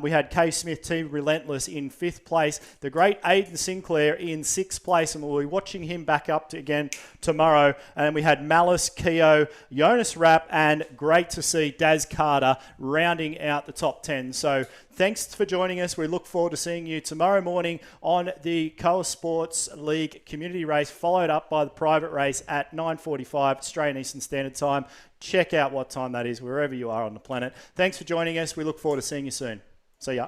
Speaker 2: We had Kay Smith, Team Relentless, in fifth place. The great Aidan Sinclair in sixth place, and we'll be watching him back up again tomorrow. And we had Malice, Keogh, Jonas Rapp, and great to see Daz Carter rounding out the top 10. So thanks for joining us. We look forward to seeing you tomorrow morning on the Koa Sports League community race, followed up by the private race at 9:45 Australian Eastern Standard Time. Check out what time that is wherever you are on the planet. Thanks for joining us. We look forward to seeing you soon. See ya.